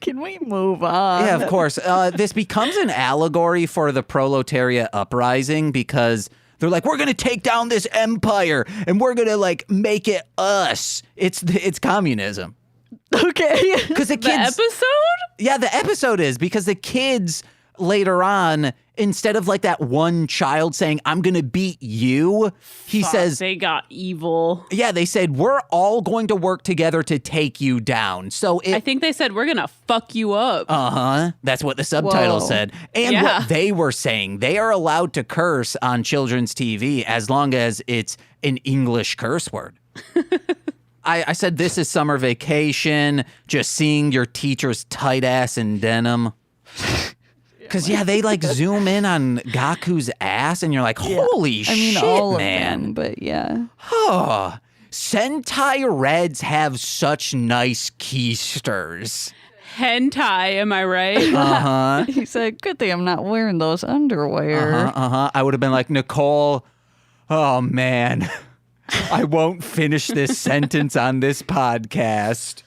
Speaker 2: Can we move on?
Speaker 1: Yeah, of course. This becomes an allegory for the proletariat uprising because they're like, we're going to take down this empire, and we're going to, like, make it us. It's communism.
Speaker 2: Okay.
Speaker 1: Because the kids...
Speaker 3: The episode?
Speaker 1: Yeah, the episode is because the kids later on, instead of like that one child saying, I'm going to beat you, he says...
Speaker 3: They got evil.
Speaker 1: Yeah, they said, we're all going to work together to take you down. So
Speaker 3: I think they said, we're going to fuck you up.
Speaker 1: Uh-huh. That's what the subtitle
Speaker 2: Whoa.
Speaker 1: said. And what they were saying, they are allowed to curse on children's TV as long as it's an English curse word. I said, this is summer vacation, just seeing your teacher's tight ass in denim. Because, they like zoom in on Gaku's ass and you're like, holy shit,
Speaker 2: all
Speaker 1: man.
Speaker 2: of them, but yeah.
Speaker 1: Oh, Sentai Reds have such nice keisters.
Speaker 3: Hentai, am I right?
Speaker 1: Uh-huh.
Speaker 2: He said, good thing I'm not wearing those underwear.
Speaker 1: Uh-huh. I would have been like, Nicole, oh, man. I won't finish this sentence on this podcast.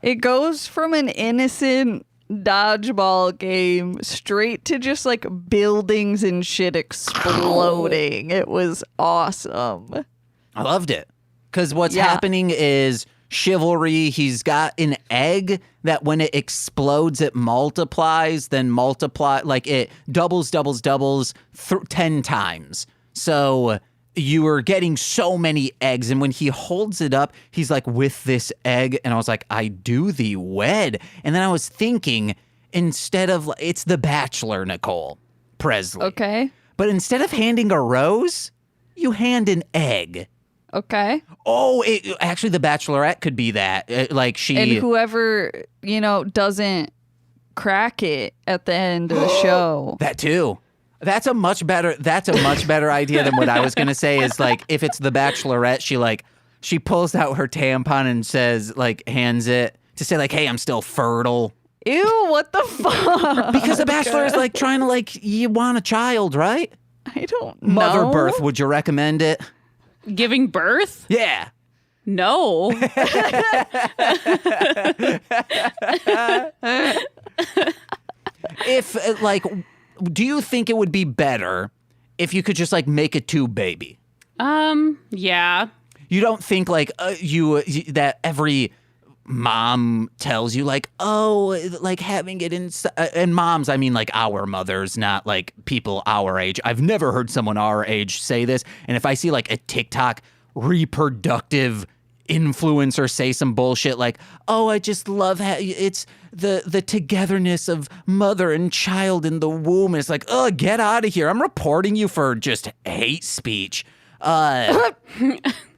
Speaker 2: It goes from an innocent dodgeball game straight to just like buildings and shit exploding. It was awesome.
Speaker 1: I loved it. Because what's happening is chivalry. He's got an egg that when it explodes, it multiplies, then like it doubles 10 times. So you were getting so many eggs. And when he holds it up, he's like, with this egg. And I was like, I do thee wed. And then I was thinking, instead of, it's The Bachelor, Nicole Presley.
Speaker 2: Okay.
Speaker 1: But instead of handing a rose, you hand an egg.
Speaker 2: Okay.
Speaker 1: Oh, actually, The Bachelorette could be that. Like she.
Speaker 2: And whoever, doesn't crack it at the end of the show.
Speaker 1: That too. That's a much better idea than what I was gonna say. Is like if it's The Bachelorette, she pulls out her tampon and says hands it to say hey, I'm still fertile.
Speaker 2: Ew, what the fuck?
Speaker 1: Because The Bachelor is trying to you want a child, right?
Speaker 2: I don't know.
Speaker 1: Mother birth, would you recommend it?
Speaker 3: Giving birth?
Speaker 1: Yeah.
Speaker 3: No.
Speaker 1: If do you think it would be better if you could just make a tube baby?
Speaker 3: Yeah.
Speaker 1: You don't think that every mom tells you having it inside, and moms, I mean our mothers, not people our age. I've never heard someone our age say this. And if I see a TikTok reproductive influencer say some bullshit I just love it's the togetherness of mother and child in the womb. It's get out of here. I'm reporting you for just hate speech.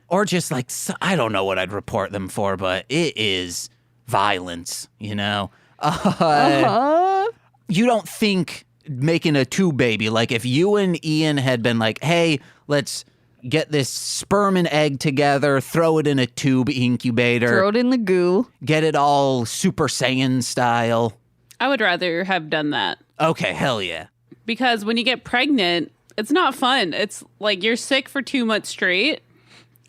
Speaker 1: Or just I don't know what I'd report them for, but it is violence, You don't think making a tube baby, if you and Ian had been hey, let's get this sperm and egg together, throw it in a tube incubator.
Speaker 2: Throw it in the goo.
Speaker 1: Get it all Super Saiyan style.
Speaker 3: I would rather have done that.
Speaker 1: Okay, hell yeah.
Speaker 3: Because when you get pregnant, it's not fun. It's you're sick for 2 months straight,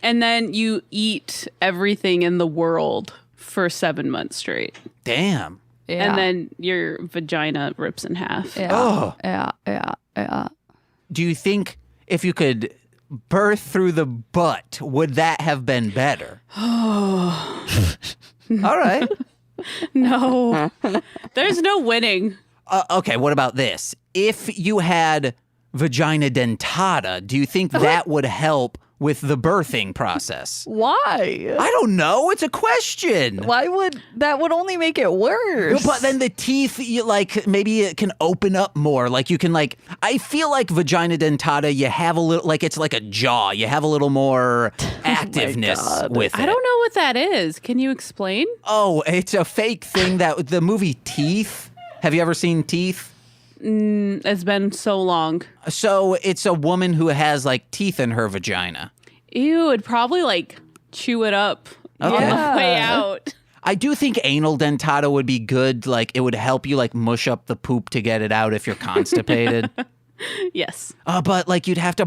Speaker 3: and then you eat everything in the world for 7 months straight.
Speaker 1: Damn.
Speaker 2: Yeah.
Speaker 3: And then your vagina rips in half.
Speaker 2: Yeah.
Speaker 1: Oh.
Speaker 2: Yeah.
Speaker 1: Do you think if you could birth through the butt, would that have been better? All right.
Speaker 3: No. There's no winning.
Speaker 1: Okay, what about this? If you had vagina dentata, do you think that would help with the birthing process?
Speaker 2: Why?
Speaker 1: I don't know. It's a question.
Speaker 2: Why would that would only make it worse?
Speaker 1: But then the teeth, maybe it can open up more. You can I feel vagina dentata, you have a little, it's like a jaw. You have a little more activeness with it.
Speaker 3: I don't know what that is. Can you explain?
Speaker 1: Oh, it's a fake thing that the movie Teeth. Have you ever seen Teeth?
Speaker 3: It's been so long.
Speaker 1: So it's a woman who has teeth in her vagina.
Speaker 3: Ew, it'd probably chew it up on the way out.
Speaker 1: I do think anal dentata would be good. It would help you mush up the poop to get it out if you're constipated.
Speaker 3: Yes.
Speaker 1: But you'd have to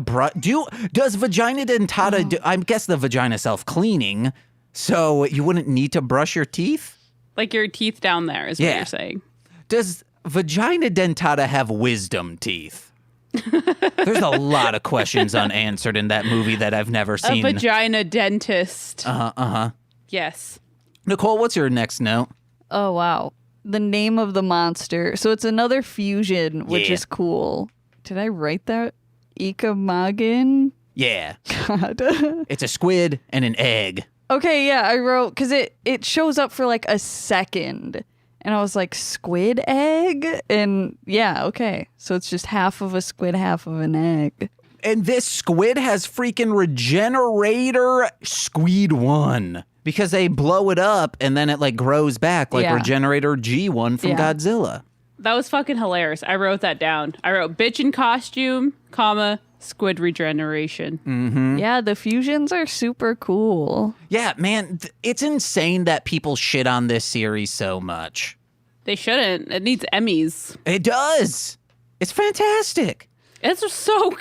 Speaker 1: does vagina dentata I guess the vagina self-cleaning, so you wouldn't need to brush your teeth?
Speaker 3: Your teeth down there is what you're saying.
Speaker 1: Does vagina dentata have wisdom teeth? There's a lot of questions unanswered in that movie that I've never seen.
Speaker 3: A vagina dentist.
Speaker 1: Uh-huh.
Speaker 3: Yes.
Speaker 1: Nicole, what's your next note?
Speaker 2: Oh, wow. The name of the monster. So it's another fusion, which is cool. Did I write that? Ikamagen?
Speaker 1: Yeah.
Speaker 2: God.
Speaker 1: It's a squid and an egg.
Speaker 2: Okay, yeah, I wrote, because it shows up for a second. And I was like, squid egg? And yeah, okay. So it's just half of a squid, half of an egg.
Speaker 1: And this squid has freaking Regenerator Squid 1. Because they blow it up and then it grows back Regenerator G1 from Godzilla.
Speaker 3: That was fucking hilarious. I wrote that down. I wrote bitch in costume, comma, squid regeneration.
Speaker 1: Mm-hmm.
Speaker 2: Yeah, the fusions are super cool.
Speaker 1: Yeah, man, it's insane that people shit on this series so much.
Speaker 3: They shouldn't. It needs Emmys.
Speaker 1: It does. It's fantastic.
Speaker 3: It's so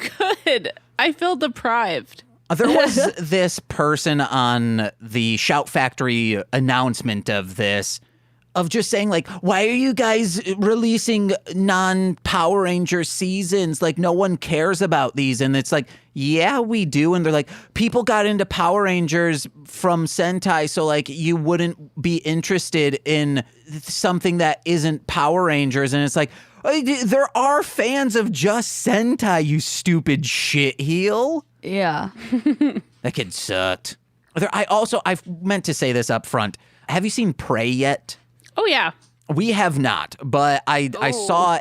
Speaker 3: good. I feel deprived.
Speaker 1: There was this person on the Shout Factory announcement of this, of just saying why are you guys releasing non-Power Ranger seasons? No one cares about these. And it's yeah, we do. And they're people got into Power Rangers from Sentai, so you wouldn't be interested in something that isn't Power Rangers. And it's there are fans of just Sentai, you stupid shitheel.
Speaker 2: Yeah.
Speaker 1: That kid sucked. I've meant to say this up front. Have you seen Prey yet?
Speaker 3: Oh, yeah.
Speaker 1: We have not, but I saw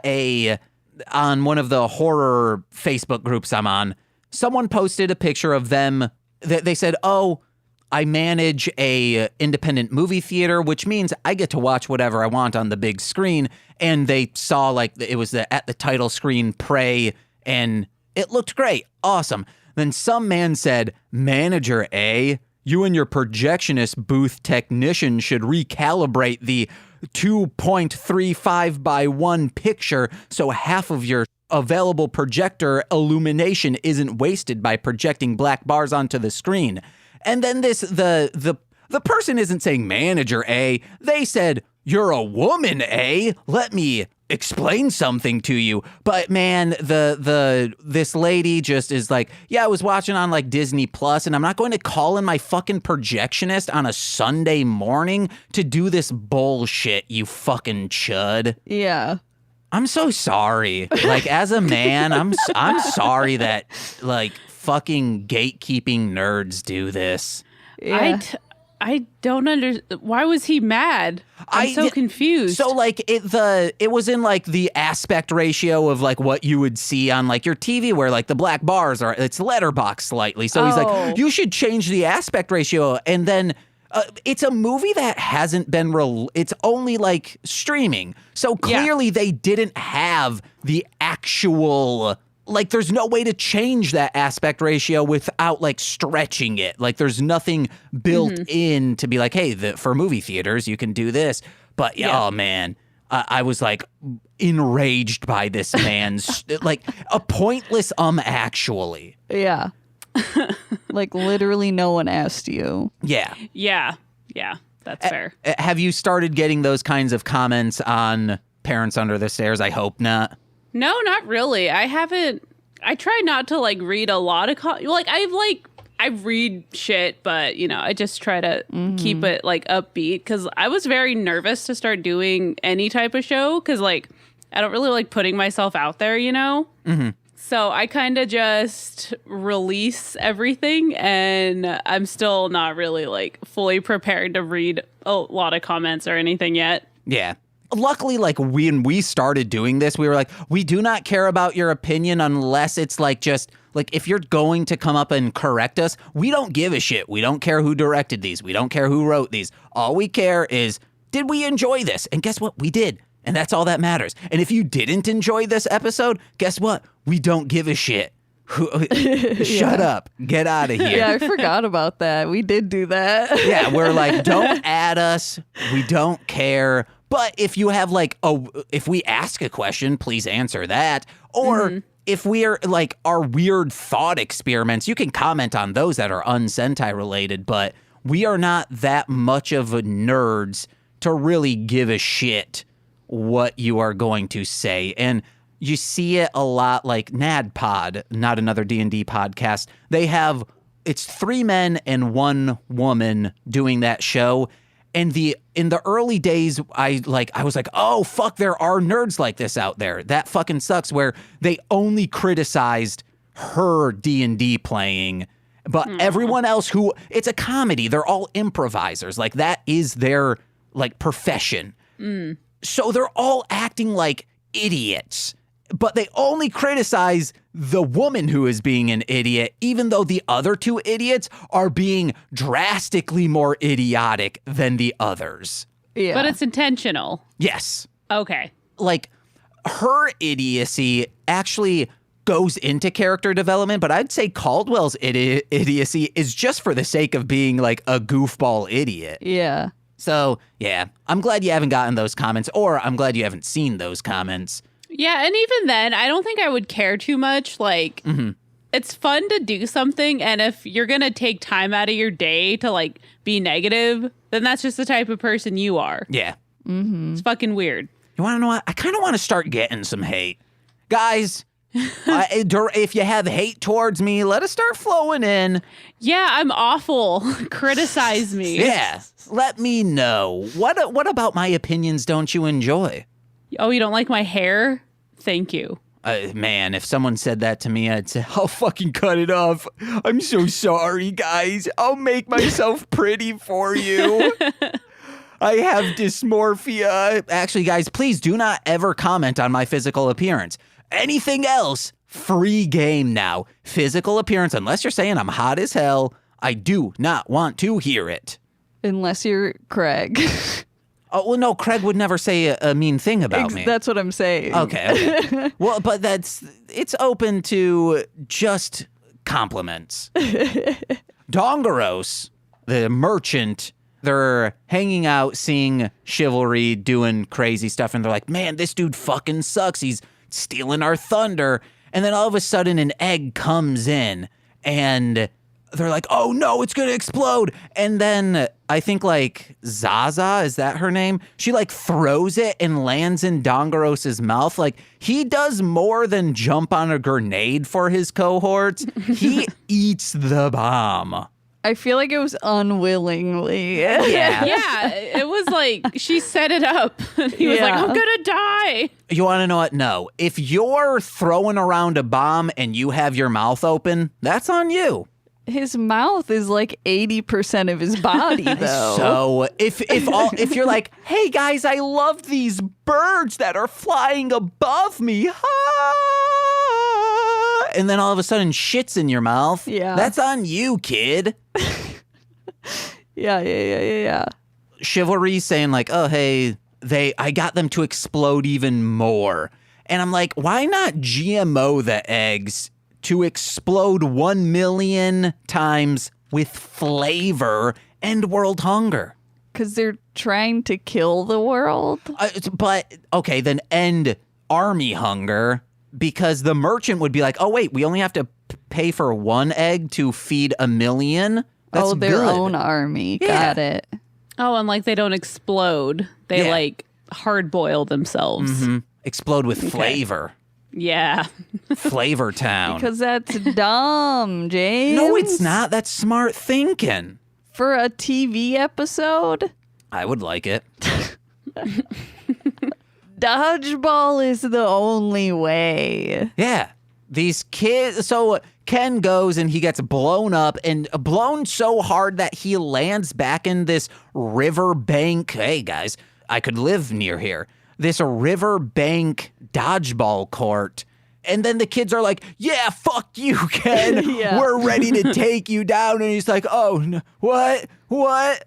Speaker 1: on one of the horror Facebook groups I'm on, someone posted a picture of them they said, oh, I manage a independent movie theater, which means I get to watch whatever I want on the big screen. And they saw like it was at the title screen, Prey, and it looked great. Awesome. Then some man said, Manager A, you and your projectionist booth technician should recalibrate the 2.35 by 1 picture so half of your available projector illumination isn't wasted by projecting black bars onto the screen. And then the person isn't saying Manager A. They said, you're a woman, A. Let me explain something to you. But man, this lady just is like, yeah, I was watching on like Disney Plus, and I'm not going to call in my fucking projectionist on a Sunday morning to do this bullshit, you fucking chud.
Speaker 2: Yeah.
Speaker 1: I'm so sorry. Like, as a man, I'm sorry that like fucking gatekeeping nerds do this.
Speaker 2: Yeah.
Speaker 3: I don't understand. Why was he mad? I'm so confused.
Speaker 1: So like it was in like the aspect ratio of like what you would see on like your TV, where like the black bars are, it's letterbox slightly. So he's like, you should change the aspect ratio. And then it's a movie that hasn't been it's only like streaming. So clearly they didn't have the actual, like there's no way to change that aspect ratio without like stretching it. Like there's nothing built in to be like, hey, for movie theaters, you can do this. But oh man, I was like enraged by this man's like a pointless actually.
Speaker 2: Yeah. Like literally no one asked you.
Speaker 1: Yeah.
Speaker 3: Yeah. That's fair.
Speaker 1: Have you started getting those kinds of comments on Parents Under the Stairs? I hope not.
Speaker 3: No, not really. I haven't. I try not to like read a lot of I read shit, but you know, I just try to keep it like upbeat, because I was very nervous to start doing any type of show, because like I don't really like putting myself out there, you know. So I kind of just release everything, and I'm still not really like fully prepared to read a lot of comments or anything yet.
Speaker 1: Yeah. Luckily, like when we started doing this, we were like, we do not care about your opinion unless it's like just like if you're going to come up and correct us, we don't give a shit. We don't care who directed these. We don't care who wrote these. All we care is, did we enjoy this? And guess what? We did. And that's all that matters. And if you didn't enjoy this episode, guess what? We don't give a shit. Shut up. Get out of here.
Speaker 2: Yeah, I forgot about that. We did do that.
Speaker 1: Yeah, we're like, don't add us. We don't care. But if you have like if we ask a question, please answer that. Or if we're like our weird thought experiments, you can comment on those that are unsentai related. But we are not that much of a nerds to really give a shit what you are going to say. And you see it a lot, like NADPod, Not Another D&D Podcast. They have, it's 3 men and 1 woman doing that show. And in the early days, I was like, oh, fuck, there are nerds like this out there. That fucking sucks, where they only criticized her D&D playing, but everyone else who, it's a comedy, they're all improvisers. Like, that is their, like, profession. So they're all acting like idiots, but they only criticize the woman who is being an idiot, even though the other 2 idiots are being drastically more idiotic than the others.
Speaker 2: Yeah.
Speaker 3: But it's intentional.
Speaker 1: Yes.
Speaker 3: Okay.
Speaker 1: Like, her idiocy actually goes into character development, but I'd say Caldwell's idiocy is just for the sake of being, like, a goofball idiot.
Speaker 2: Yeah.
Speaker 1: So, yeah, I'm glad you haven't gotten those comments, or I'm glad you haven't seen those comments.
Speaker 3: Yeah, and even then, I don't think I would care too much. Like, it's fun to do something, and if you're going to take time out of your day to, like, be negative, then that's just the type of person you are.
Speaker 1: Yeah.
Speaker 3: It's fucking weird.
Speaker 1: You want to know what? I kind of want to start getting some hate. Guys, if you have hate towards me, let us start flowing in.
Speaker 3: Yeah, I'm awful. Criticize me.
Speaker 1: Yeah, let me know. What about my opinions don't you enjoy?
Speaker 3: Oh, you don't like my hair? Thank you.
Speaker 1: Man, if someone said that to me, I'd say, I'll fucking cut it off. I'm so sorry, guys. I'll make myself pretty for you. I have dysmorphia. Actually, guys, please do not ever comment on my physical appearance. Anything else, free game now. Physical appearance, unless you're saying I'm hot as hell, I do not want to hear it.
Speaker 2: Unless you're Craig.
Speaker 1: Oh, well, no, Craig would never say a mean thing about me.
Speaker 2: That's what I'm saying.
Speaker 1: Okay. Well, but it's open to just compliments. Dongaros, the merchant, they're hanging out, seeing Chivalry doing crazy stuff, and they're like, man, this dude fucking sucks. He's stealing our thunder. And then all of a sudden an egg comes in, and they're like, oh no, it's gonna explode. And then I think like Zaza, is that her name? She like throws it and lands in Dongaros's mouth. Like he does more than jump on a grenade for his cohorts. He eats the bomb.
Speaker 2: I feel like it was unwillingly.
Speaker 1: Yeah.
Speaker 3: Yeah, it was like she set it up. He was like,
Speaker 2: Yeah.
Speaker 3: I'm gonna die.
Speaker 1: You want to know what? No. If you're throwing around a bomb and you have your mouth open, that's on you.
Speaker 2: His mouth is like 80% of his body, though.
Speaker 1: So if you're like, hey guys, I love these birds that are flying above me, and then all of a sudden shit's in your mouth,
Speaker 2: Yeah.
Speaker 1: that's on you, kid.
Speaker 2: Yeah.
Speaker 1: Chivalry saying like, oh hey, I got them to explode even more, and I'm like, why not GMO the eggs to explode 1 million times with flavor and world hunger?
Speaker 2: Because they're trying to kill the world.
Speaker 1: But, okay, then end army hunger, because the merchant would be like, oh, wait, we only have to pay for one egg to feed 1 million? That's
Speaker 2: their
Speaker 1: good.
Speaker 2: own army.
Speaker 1: Yeah.
Speaker 2: Got it.
Speaker 3: Oh, and like they don't explode. They
Speaker 1: Yeah.
Speaker 3: like hard boil themselves.
Speaker 1: Explode with flavor.
Speaker 3: Yeah.
Speaker 1: Flavor Town.
Speaker 2: Because that's dumb, James.
Speaker 1: No, it's not. That's smart thinking.
Speaker 2: For a TV episode,
Speaker 1: I would like it.
Speaker 2: dodgeball is the only way.
Speaker 1: Yeah. These kids, so Ken goes and he gets blown up, and blown so hard that he lands back in this riverbank. Hey guys, I could live near here. This riverbank dodgeball court. And then the kids are like, yeah, fuck you, Ken.
Speaker 2: Yeah.
Speaker 1: We're ready to take you down. And he's like, oh, no, what?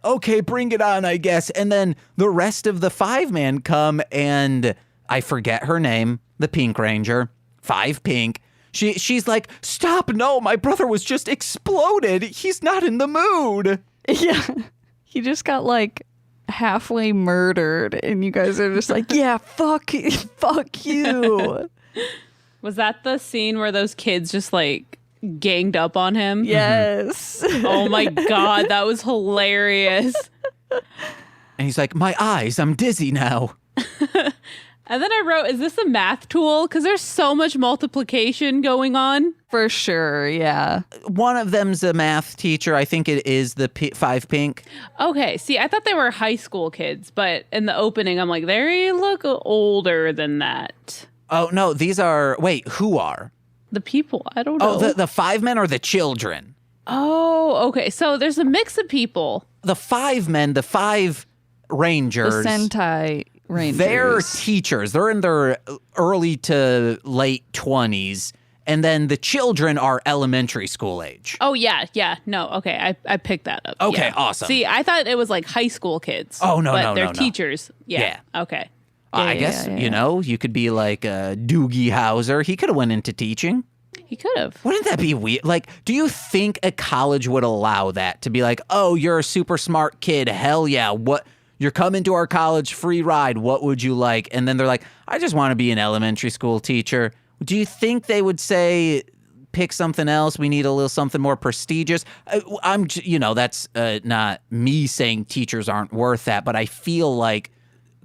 Speaker 1: Okay, bring it on, I guess. And then the rest of the 5-man come, and I forget her name, the Pink Ranger, 5 Pink. She's like, stop, no, my brother was just exploded. He's not in the mood.
Speaker 2: Yeah. He just got like halfway murdered, and you guys are just like, yeah, fuck you.
Speaker 3: Was that the scene where those kids just like ganged up on him?
Speaker 2: Yes.
Speaker 3: Oh my God, that was hilarious.
Speaker 1: And he's like, my eyes, I'm dizzy now.
Speaker 3: And then I wrote, is this a math tool? Because there's so much multiplication going on.
Speaker 2: For sure, yeah.
Speaker 1: One of them's a math teacher. I think it is the 5 Pink.
Speaker 3: Okay, see, I thought they were high school kids, but in the opening, I'm like, they look older than that.
Speaker 1: Oh, no, these are, wait, who are?
Speaker 3: The people, I don't know.
Speaker 1: Oh, the 5 men or the children?
Speaker 3: Oh, okay, so there's a mix of people.
Speaker 1: The 5 men, the 5
Speaker 2: The
Speaker 1: rangers.
Speaker 2: Sentai Rangers.
Speaker 1: They're teachers. They're in their early to late 20s. And then the children are elementary school age.
Speaker 3: Oh, yeah, no, okay, I picked that up.
Speaker 1: Okay,
Speaker 3: yeah.
Speaker 1: awesome.
Speaker 3: See, I thought it was like high school kids.
Speaker 1: Oh, no,
Speaker 3: but
Speaker 1: no,
Speaker 3: they're
Speaker 1: no, no.
Speaker 3: teachers. Yeah, okay.
Speaker 1: I guess, you know, you could be like Doogie Howser. He could have went into teaching.
Speaker 3: He could have.
Speaker 1: Wouldn't that be weird? Like, do you think a college would allow that to be like, oh, you're a super smart kid. Hell yeah. What? You're coming to our college, free ride. What would you like? And then they're like, I just want to be an elementary school teacher. Do you think they would say, pick something else? We need a little something more prestigious. That's not me saying teachers aren't worth that, but I feel like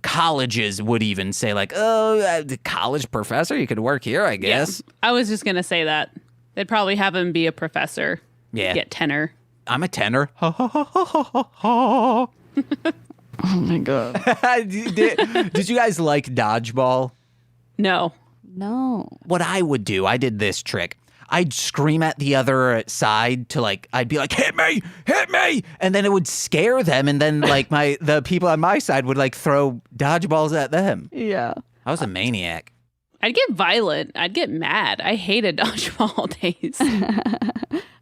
Speaker 1: colleges would even say like, oh, college professor, you could work here, I guess.
Speaker 3: Yeah. I was just going to say that. They'd probably have him be a professor.
Speaker 1: Yeah.
Speaker 3: Get tenor.
Speaker 1: I'm a tenor. Ha ha ha ha ha ha.
Speaker 2: Oh my God.
Speaker 1: Did you guys like dodgeball?
Speaker 3: No.
Speaker 2: No.
Speaker 1: What I would do, I did this trick. I'd scream at the other side to like, I'd be like, hit me, and then it would scare them, and then like the people on my side would like throw dodgeballs at them.
Speaker 2: Yeah.
Speaker 1: I was a maniac.
Speaker 3: I'd get violent. I'd get mad. I hated dodgeball days.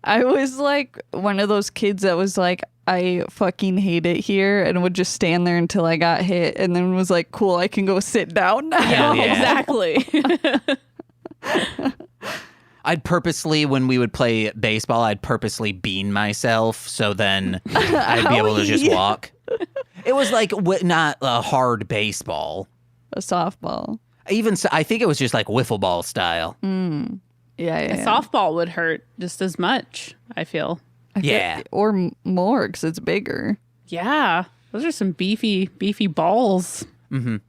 Speaker 2: I was like one of those kids that was like, I fucking hate it here, and would just stand there until I got hit, and then was like, cool, I can go sit down now.
Speaker 3: Yeah, exactly.
Speaker 4: I'd purposely, when we would play baseball, I'd purposely bean myself so then I'd be able to just walk. It was like not a hard baseball.
Speaker 2: A softball.
Speaker 4: Even so, I think it was just like wiffle ball style.
Speaker 2: Yeah.
Speaker 3: Softball would hurt just as much, I feel.
Speaker 4: Yeah.
Speaker 2: Or more, because it's bigger.
Speaker 3: Yeah. Those are some beefy balls.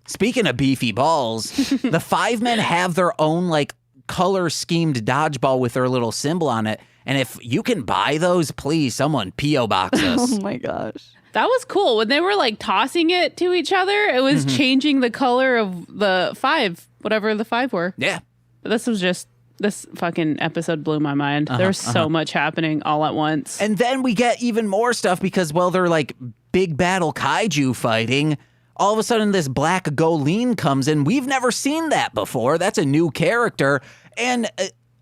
Speaker 4: Speaking of beefy balls, the 5 men have their own like color schemed dodgeball with their little symbol on it. And if you can buy those, please, someone P.O. box us.
Speaker 2: Oh my gosh.
Speaker 3: That was cool. When they were like tossing it to each other, it was changing the color of the 5, whatever the 5 were.
Speaker 4: Yeah.
Speaker 3: But this fucking episode blew my mind. There was so much happening all at once.
Speaker 4: And then we get even more stuff because, well, they're like big battle kaiju fighting. All of a sudden, this black Goleen comes in. We've never seen that before. That's a new character. And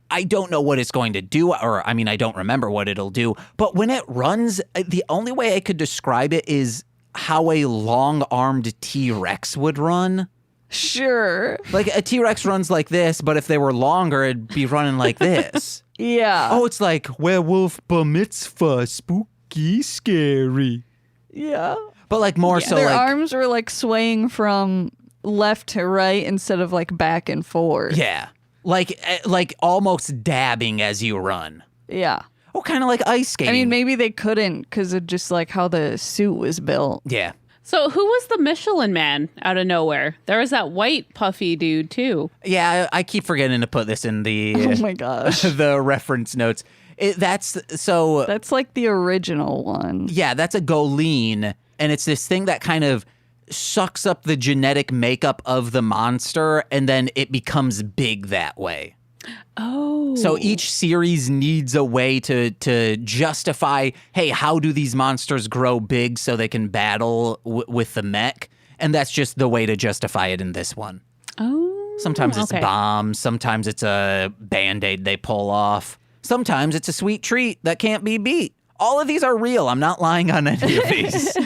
Speaker 4: I don't know what it's going to do, or I mean, I don't remember what it'll do. But when it runs, the only way I could describe it is how a long-armed T-Rex would run.
Speaker 2: Sure.
Speaker 4: Like a T-Rex runs like this, but if they were longer, it'd be running like this.
Speaker 2: Yeah.
Speaker 4: Oh, it's like werewolf bar mitzvah, spooky, scary.
Speaker 2: Yeah.
Speaker 4: But like more so
Speaker 2: Their
Speaker 4: like
Speaker 2: arms were like swaying from left to right instead of like back and forth.
Speaker 4: yeah, like almost dabbing as you run.
Speaker 2: Yeah.
Speaker 4: Oh, kind of like ice skating.
Speaker 2: I mean, maybe they couldn't because of just like how the suit was built.
Speaker 4: Yeah.
Speaker 3: So who was the Michelin Man out of nowhere? There was that white puffy dude too.
Speaker 4: Yeah, I keep forgetting to put this in the
Speaker 2: Oh my gosh.
Speaker 4: the reference notes. That's so.
Speaker 2: That's like the original one.
Speaker 4: Yeah, that's a Goleen, and it's this thing that kind of sucks up the genetic makeup of the monster, and then it becomes big that way.
Speaker 3: Oh.
Speaker 4: So each series needs a way to justify, hey, how do these monsters grow big so they can battle with the mech? And that's just the way to justify it in this one.
Speaker 3: Oh.
Speaker 4: Sometimes it's
Speaker 3: okay.
Speaker 4: bombs. Sometimes it's a Band-Aid they pull off. Sometimes it's a sweet treat that can't be beat. All of these are real. I'm not lying on any of these.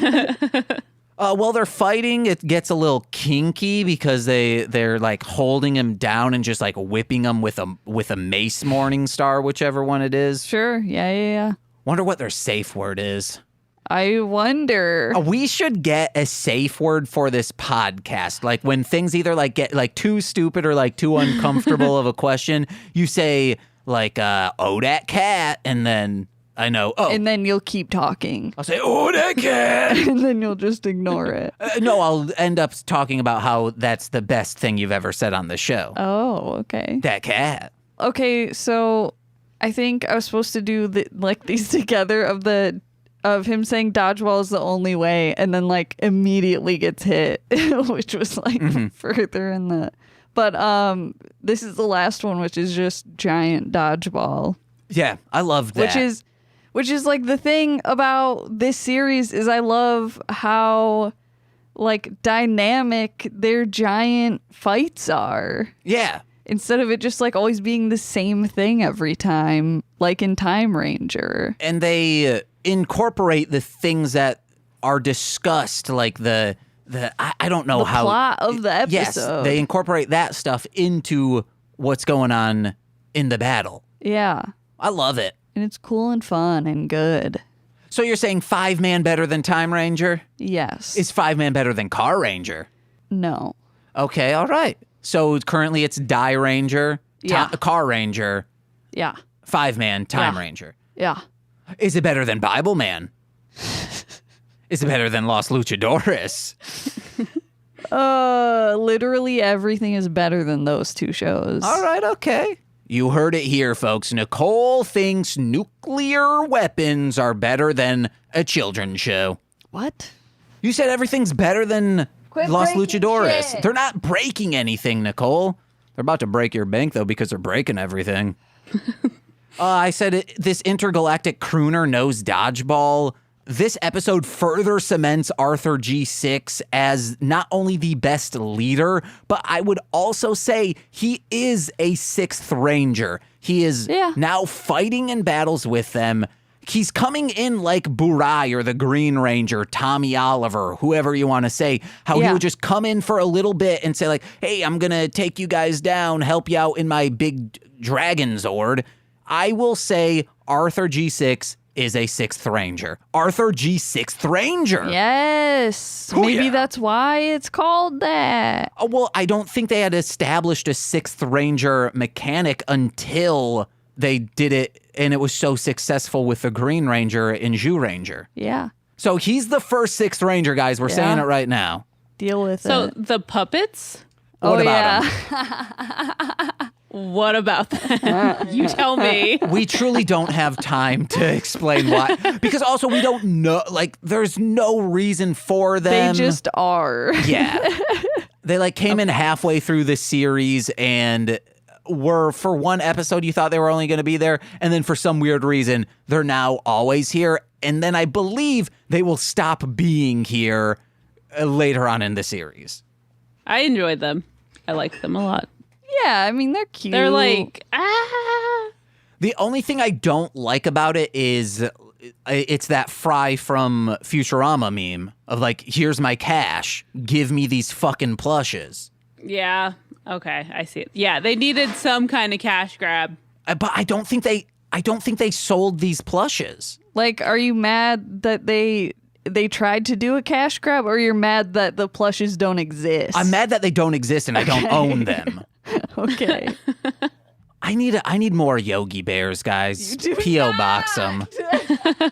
Speaker 4: While they're fighting, it gets a little kinky because they're like holding him down and just like whipping him with a mace Morningstar, whichever one it is.
Speaker 2: Sure. Yeah.
Speaker 4: Wonder what their safe word is.
Speaker 2: I wonder.
Speaker 4: We should get a safe word for this podcast. Like when things either like get like too stupid or like too uncomfortable of a question, you say like, oh, that cat. And then I know, oh.
Speaker 2: And then you'll keep talking.
Speaker 4: I'll say, oh, that cat.
Speaker 2: And then you'll just ignore it.
Speaker 4: No, I'll end up talking about how that's the best thing you've ever said on the show.
Speaker 2: Oh, okay.
Speaker 4: That cat.
Speaker 2: Okay, so I think I was supposed to do these together of him saying dodgeball is the only way, and then like immediately gets hit, which was like further in the. But this is the last one, which is just giant dodgeball.
Speaker 4: Yeah, I love that.
Speaker 2: Which is like the thing about this series is I love how like dynamic their giant fights are.
Speaker 4: Yeah.
Speaker 2: Instead of it just like always being the same thing every time, like in Time Ranger.
Speaker 4: And they incorporate the things that are discussed, like the I don't know
Speaker 2: The
Speaker 4: how
Speaker 2: plot of the episode.
Speaker 4: Yes, they incorporate that stuff into what's going on in the battle.
Speaker 2: Yeah.
Speaker 4: I love it.
Speaker 2: And it's cool and fun and good.
Speaker 4: So you're saying 5-man better than Time Ranger?
Speaker 2: Yes.
Speaker 4: Is 5-man better than Car Ranger?
Speaker 2: No.
Speaker 4: Okay, all right. So currently it's Die Ranger,
Speaker 2: Yeah.
Speaker 4: Car Ranger,
Speaker 2: Yeah.
Speaker 4: 5-man, Time
Speaker 2: Yeah.
Speaker 4: Ranger.
Speaker 2: Yeah.
Speaker 4: Is it better than Bible Man? Is it better than Los Luchadores?
Speaker 2: Literally everything is better than those two shows.
Speaker 4: All right, okay. You heard it here, folks. Nicole thinks nuclear weapons are better than a children's show.
Speaker 2: What?
Speaker 4: You said everything's better than
Speaker 2: Quit
Speaker 4: Los
Speaker 2: breaking
Speaker 4: Luchadores.
Speaker 2: shit.
Speaker 4: They're not breaking anything, Nicole. They're about to break your bank, though, because they're breaking everything. I said this intergalactic crooner knows dodgeball. this episode further cements Arthur G6 as not only the best leader, but I would also say he is a sixth ranger. He is now fighting in battles with them. He's coming in like Burai or the Green Ranger, Tommy Oliver, whoever you want to say, how he would just come in for a little bit and say like, hey, I'm going to take you guys down, help you out in my big dragon Zord. I will say Arthur G6 is a sixth ranger. Arthur G. Sixth Ranger.
Speaker 2: Yes. Maybe that's why it's called that.
Speaker 4: Oh, well, I don't think they had established a sixth ranger mechanic until they did it, and it was so successful with the Green Ranger and Zhu Ranger.
Speaker 2: Yeah.
Speaker 4: So he's the first sixth ranger, guys. We're saying it right now.
Speaker 2: Deal with it.
Speaker 3: So the puppets?
Speaker 4: What about him?
Speaker 3: What about that? You tell me.
Speaker 4: We truly don't have time to explain why. Because also we don't know, like, there's no reason for them.
Speaker 2: They just are.
Speaker 4: Yeah. They like came in halfway through the series and were, for one episode, you thought they were only going to be there. And then for some weird reason, they're now always here. And then I believe they will stop being here later on in the series.
Speaker 3: I enjoyed them. I liked them a lot.
Speaker 2: Yeah, I mean, they're cute.
Speaker 3: They're like,
Speaker 4: The only thing I don't like about it is it's that Fry from Futurama meme of like, here's my cash. Give me these fucking plushes.
Speaker 3: Yeah. Okay, I see it. Yeah, they needed some kind of cash grab.
Speaker 4: But I don't think they sold these plushes.
Speaker 2: Like, are you mad that they tried to do a cash grab, or you're mad that the plushes don't exist?
Speaker 4: I'm mad that they don't exist and I don't own them.
Speaker 2: Okay.
Speaker 4: I need more Yogi Bears, guys. P.O. box them.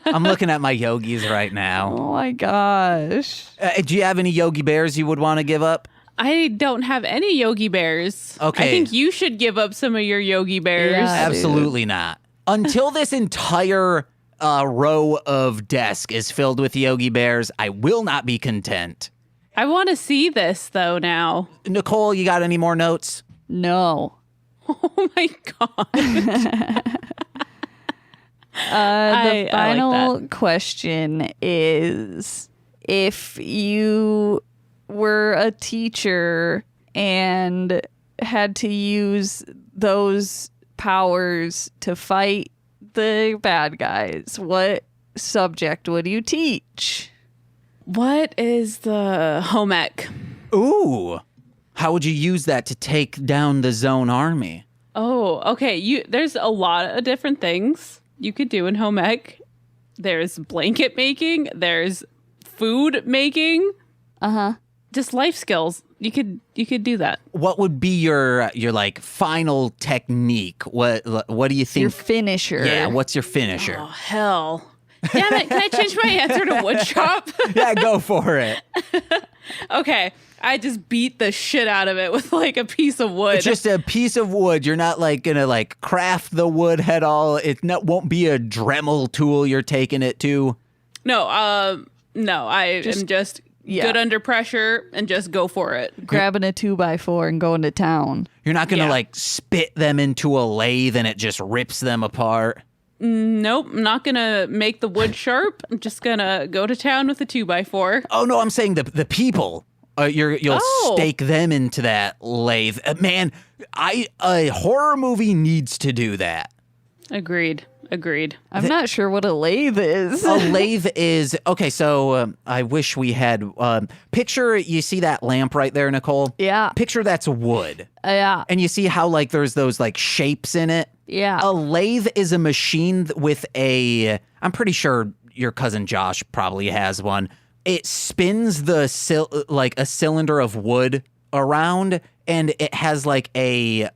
Speaker 4: I'm looking at my Yogis right now.
Speaker 2: Oh my gosh.
Speaker 4: Do you have any Yogi Bears you would want to give up?
Speaker 3: I don't have any Yogi Bears.
Speaker 4: Okay.
Speaker 3: I think you should give up some of your Yogi Bears.
Speaker 2: Yeah.
Speaker 4: Absolutely not. Until this entire row of desk is filled with Yogi Bears, I will not be content.
Speaker 3: I want to see this, though, now.
Speaker 4: Nicole, you got any more notes?
Speaker 2: No.
Speaker 3: Oh, my God.
Speaker 2: The
Speaker 3: I
Speaker 2: final
Speaker 3: like that.
Speaker 2: question is, if you were a teacher and had to use those powers to fight the bad guys, what subject would you teach?
Speaker 3: What is the home ec?
Speaker 4: Ooh. How would you use that to take down the Zone Army?
Speaker 3: Oh, okay. There's a lot of different things you could do in home ec. There's blanket making. There's food making. Just life skills. You could do that.
Speaker 4: What would be your like final technique? What do you think?
Speaker 2: Your finisher.
Speaker 4: Yeah, what's your finisher?
Speaker 3: Oh, hell. Damn it. Can I change my answer to wood chop?
Speaker 4: Yeah, go for it.
Speaker 3: Okay. I just beat the shit out of it with like a piece of wood.
Speaker 4: It's just a piece of wood. You're not like gonna like craft the wood at all. Won't be a Dremel tool you're taking it to.
Speaker 3: No, I am just good under pressure and just go for it.
Speaker 2: Grabbing a 2x4 and going to town.
Speaker 4: You're not gonna
Speaker 3: Yeah.
Speaker 4: like spit them into a lathe and it just rips them apart.
Speaker 3: Nope, I'm not gonna make the wood sharp. I'm just gonna go to town with a 2x4.
Speaker 4: Oh no, I'm saying the people. You'll stake them into that lathe. Man, a horror movie needs to do that.
Speaker 3: Agreed.
Speaker 2: I'm not sure what a lathe is.
Speaker 4: A lathe is okay. So I wish we had. Picture you see that lamp right there, Nicole.
Speaker 2: Yeah.
Speaker 4: Picture that's wood,
Speaker 2: Yeah.
Speaker 4: and you see how like there's those like shapes in it.
Speaker 2: Yeah.
Speaker 4: A lathe is a machine with a. I'm pretty sure your cousin Josh probably has one. It spins like a cylinder of wood around, and it has like a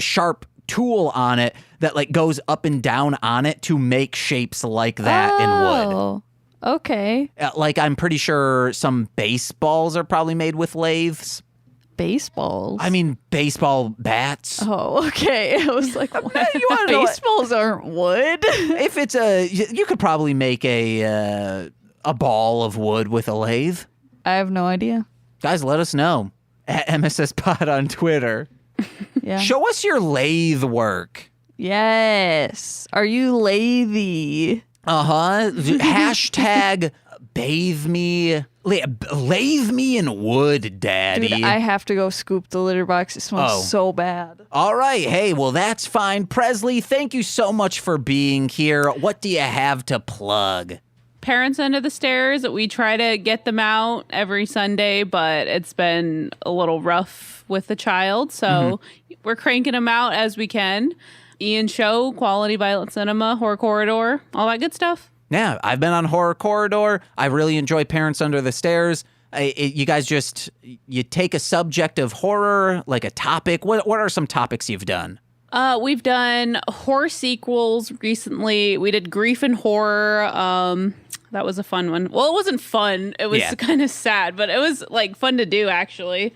Speaker 4: sharp tool on it that like goes up and down on it to make shapes like that in wood.
Speaker 2: Oh, okay.
Speaker 4: Like I'm pretty sure some baseballs are probably made with lathes.
Speaker 2: Baseballs.
Speaker 4: I mean, baseball bats.
Speaker 2: Oh, okay. I was like, what?
Speaker 4: You wanna know what-
Speaker 2: Baseballs aren't wood.
Speaker 4: If it's you could probably make a ball of wood with a lathe.
Speaker 2: I have no idea.
Speaker 4: Guys, let us know at MSS Pod on Twitter.
Speaker 2: Yeah.
Speaker 4: Show us your lathe work.
Speaker 2: Yes. Are you lazy?
Speaker 4: Hashtag bathe me. Lathe me in wood, Daddy.
Speaker 2: Dude, I have to go scoop the litter box. It smells so bad.
Speaker 4: All right. Hey, well, that's fine. Presley, thank you so much for being here. What do you have to plug?
Speaker 3: Parents Under the Stairs. We try to get them out every Sunday, but it's been a little rough with the child. So we're cranking them out as we can. Ian Show, Quality Violent Cinema, Horror Corridor, all that good stuff.
Speaker 4: Yeah, I've been on Horror Corridor. I really enjoy Parents Under the Stairs. You guys you take a subject of horror, like a topic. What are some topics you've done?
Speaker 3: We've done horror sequels recently. We did Grief and Horror. That was a fun one. Well, it wasn't fun. It was kind of sad, but it was like fun to do, actually.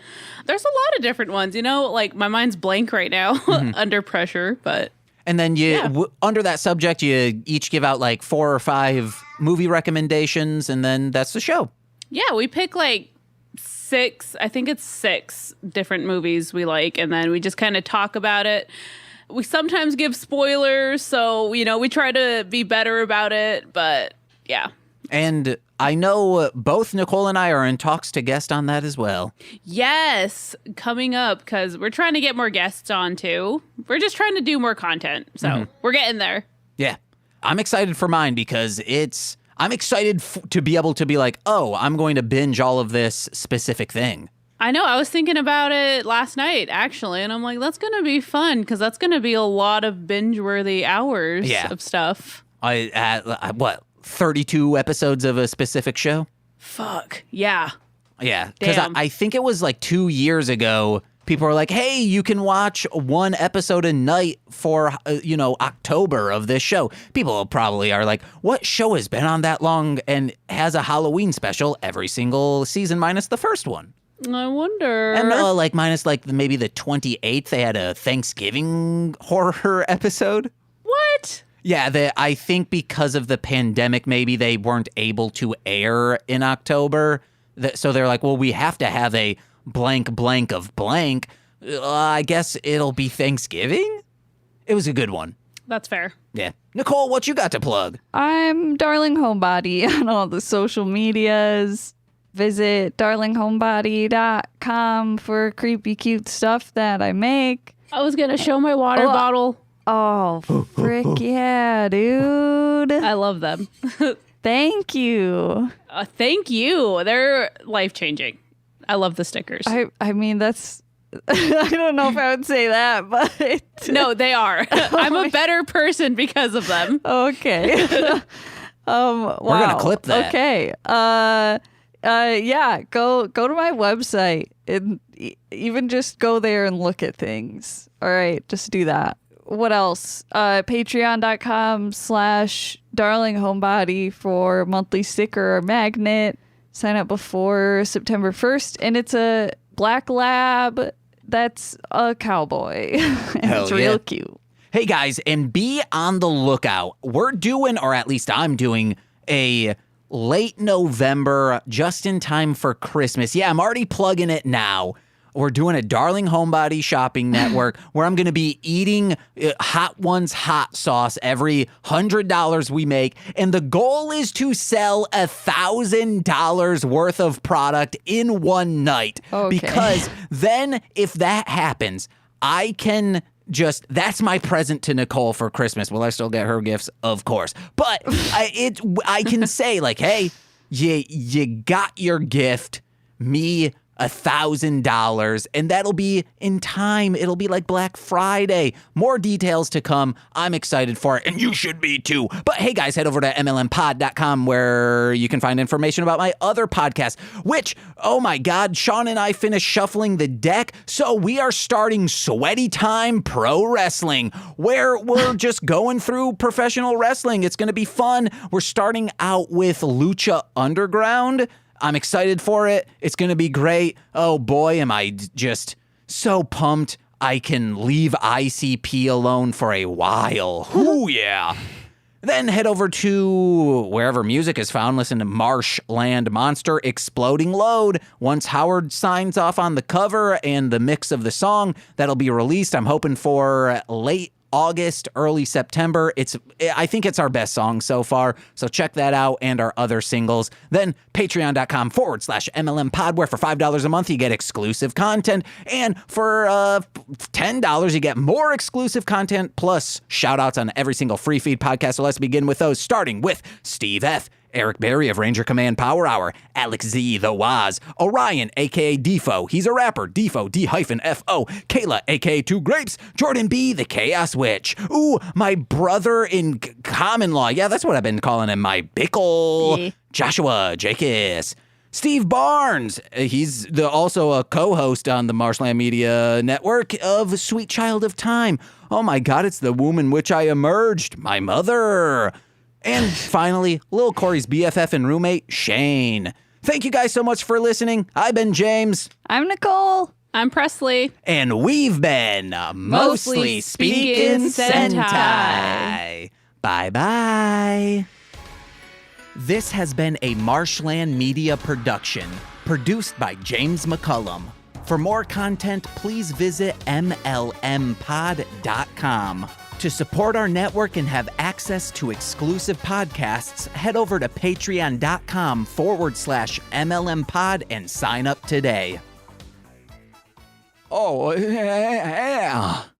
Speaker 3: There's a lot of different ones, like my mind's blank right now under pressure, but.
Speaker 4: And then under that subject, you each give out like 4 or 5 movie recommendations, and then that's the show. Yeah,
Speaker 3: we pick like 6, I think it's 6 different movies we like, and then we just kind of talk about it. We sometimes give spoilers, so, we try to be better about it, but yeah.
Speaker 4: And I know both Nicole and I are in talks to guest on that as well.
Speaker 3: Yes, coming up, because we're trying to get more guests on, too. We're just trying to do more content, so we're getting there.
Speaker 4: Yeah. I'm excited for mine because I'm excited to be able to be like, oh, I'm going to binge all of this specific thing.
Speaker 3: I know. I was thinking about it last night, actually, and I'm like, that's going to be fun because that's going to be a lot of binge-worthy hours of stuff.
Speaker 4: What? 32 episodes of a specific show?
Speaker 3: Fuck. Yeah.
Speaker 4: Yeah. Because I think it was like 2 years ago, people were like, hey, you can watch 1 episode a night for, October of this show. People probably are like, what show has been on that long and has a Halloween special every single season minus the first one?
Speaker 3: I wonder.
Speaker 4: And minus maybe the 28th, they had a Thanksgiving horror episode.
Speaker 3: What?
Speaker 4: Yeah, I think because of the pandemic, maybe they weren't able to air in October. So they're like, well, we have to have a blank of blank. I guess it'll be Thanksgiving? It was a good one.
Speaker 3: That's fair.
Speaker 4: Yeah. Nicole, what you got to plug?
Speaker 2: I'm Darling Homebody on all the social medias. Visit darlinghomebody.com for creepy, cute stuff that I make.
Speaker 3: I was going to show my water bottle.
Speaker 2: Oh, frick yeah, dude.
Speaker 3: I love them.
Speaker 2: Thank you.
Speaker 3: Thank you. They're life-changing. I love the stickers.
Speaker 2: I mean, that's... I don't know if I would say that, but...
Speaker 3: No, they are. I'm a better person because of them.
Speaker 2: Okay. Wow.
Speaker 4: We're going to clip that.
Speaker 2: Okay. Yeah, go to my website and even just go there and look at things. All right, just do that. What else? Patreon.com/darlinghomebody for monthly sticker or magnet. Sign up before September 1st. And it's a black lab that's a cowboy. And it's real cute.
Speaker 4: Hey, guys, and be on the lookout. We're doing, or at least I'm doing, a late November, just in time for Christmas. Yeah, I'm already plugging it now. We're doing a Darling Homebody shopping network where I'm going to be eating Hot Ones hot sauce every $100 we make. And the goal is to sell $1,000 worth of product in one night.
Speaker 2: Okay.
Speaker 4: Because then if that happens, I can that's my present to Nicole for Christmas. Will I still get her gifts? Of course. But I can say like, hey, you got your gift, me $1,000, and that'll be in time. It'll be like Black Friday. More details to come. I'm excited for it, and you should be too. But hey, guys, head over to mlmpod.com where you can find information about my other podcast, which, oh my God, Sean and I finished shuffling the deck, so we are starting Sweaty Time Pro Wrestling, where we're just going through professional wrestling. It's going to be fun. We're starting out with Lucha Underground. I'm excited for it. It's going to be great. Oh boy, am I just so pumped I can leave ICP alone for a while. Ooh, yeah. Then head over to wherever music is found. Listen to Marshland Monster Exploding Load. Once Howard signs off on the cover and the mix of the song, that'll be released. I'm hoping for late August, early September. I think it's our best song so far. So check that out and our other singles. Then patreon.com/MLM Pod, where for $5 a month you get exclusive content. And for $10 you get more exclusive content plus shout outs on every single free feed podcast. So let's begin with those, starting with Steve F., Eric Berry of Ranger Command Power Hour, Alex Z, The Waz, Orion, aka Defo, he's a rapper, Defo, D-F-O, Kayla, aka Two Grapes, Jordan B, the Chaos Witch, ooh, my brother in common law, yeah, that's what I've been calling him, my Bickle,
Speaker 2: Yeah.
Speaker 4: Joshua, Jakis, Steve Barnes, he's also a co-host on the Marshland Media Network of Sweet Child of Time. Oh my God, it's the womb in which I emerged, my mother. And finally, Lil Corey's BFF and roommate, Shane. Thank you guys so much for listening. I've been James.
Speaker 2: I'm Nicole.
Speaker 3: I'm Presley.
Speaker 4: And we've been Mostly Speaking Sentai. Bye-bye. This has been a Marshland Media production, produced by James McCollum. For more content, please visit mlmpod.com. To support our network and have access to exclusive podcasts, head over to patreon.com/MLMpod and sign up today. Oh, yeah.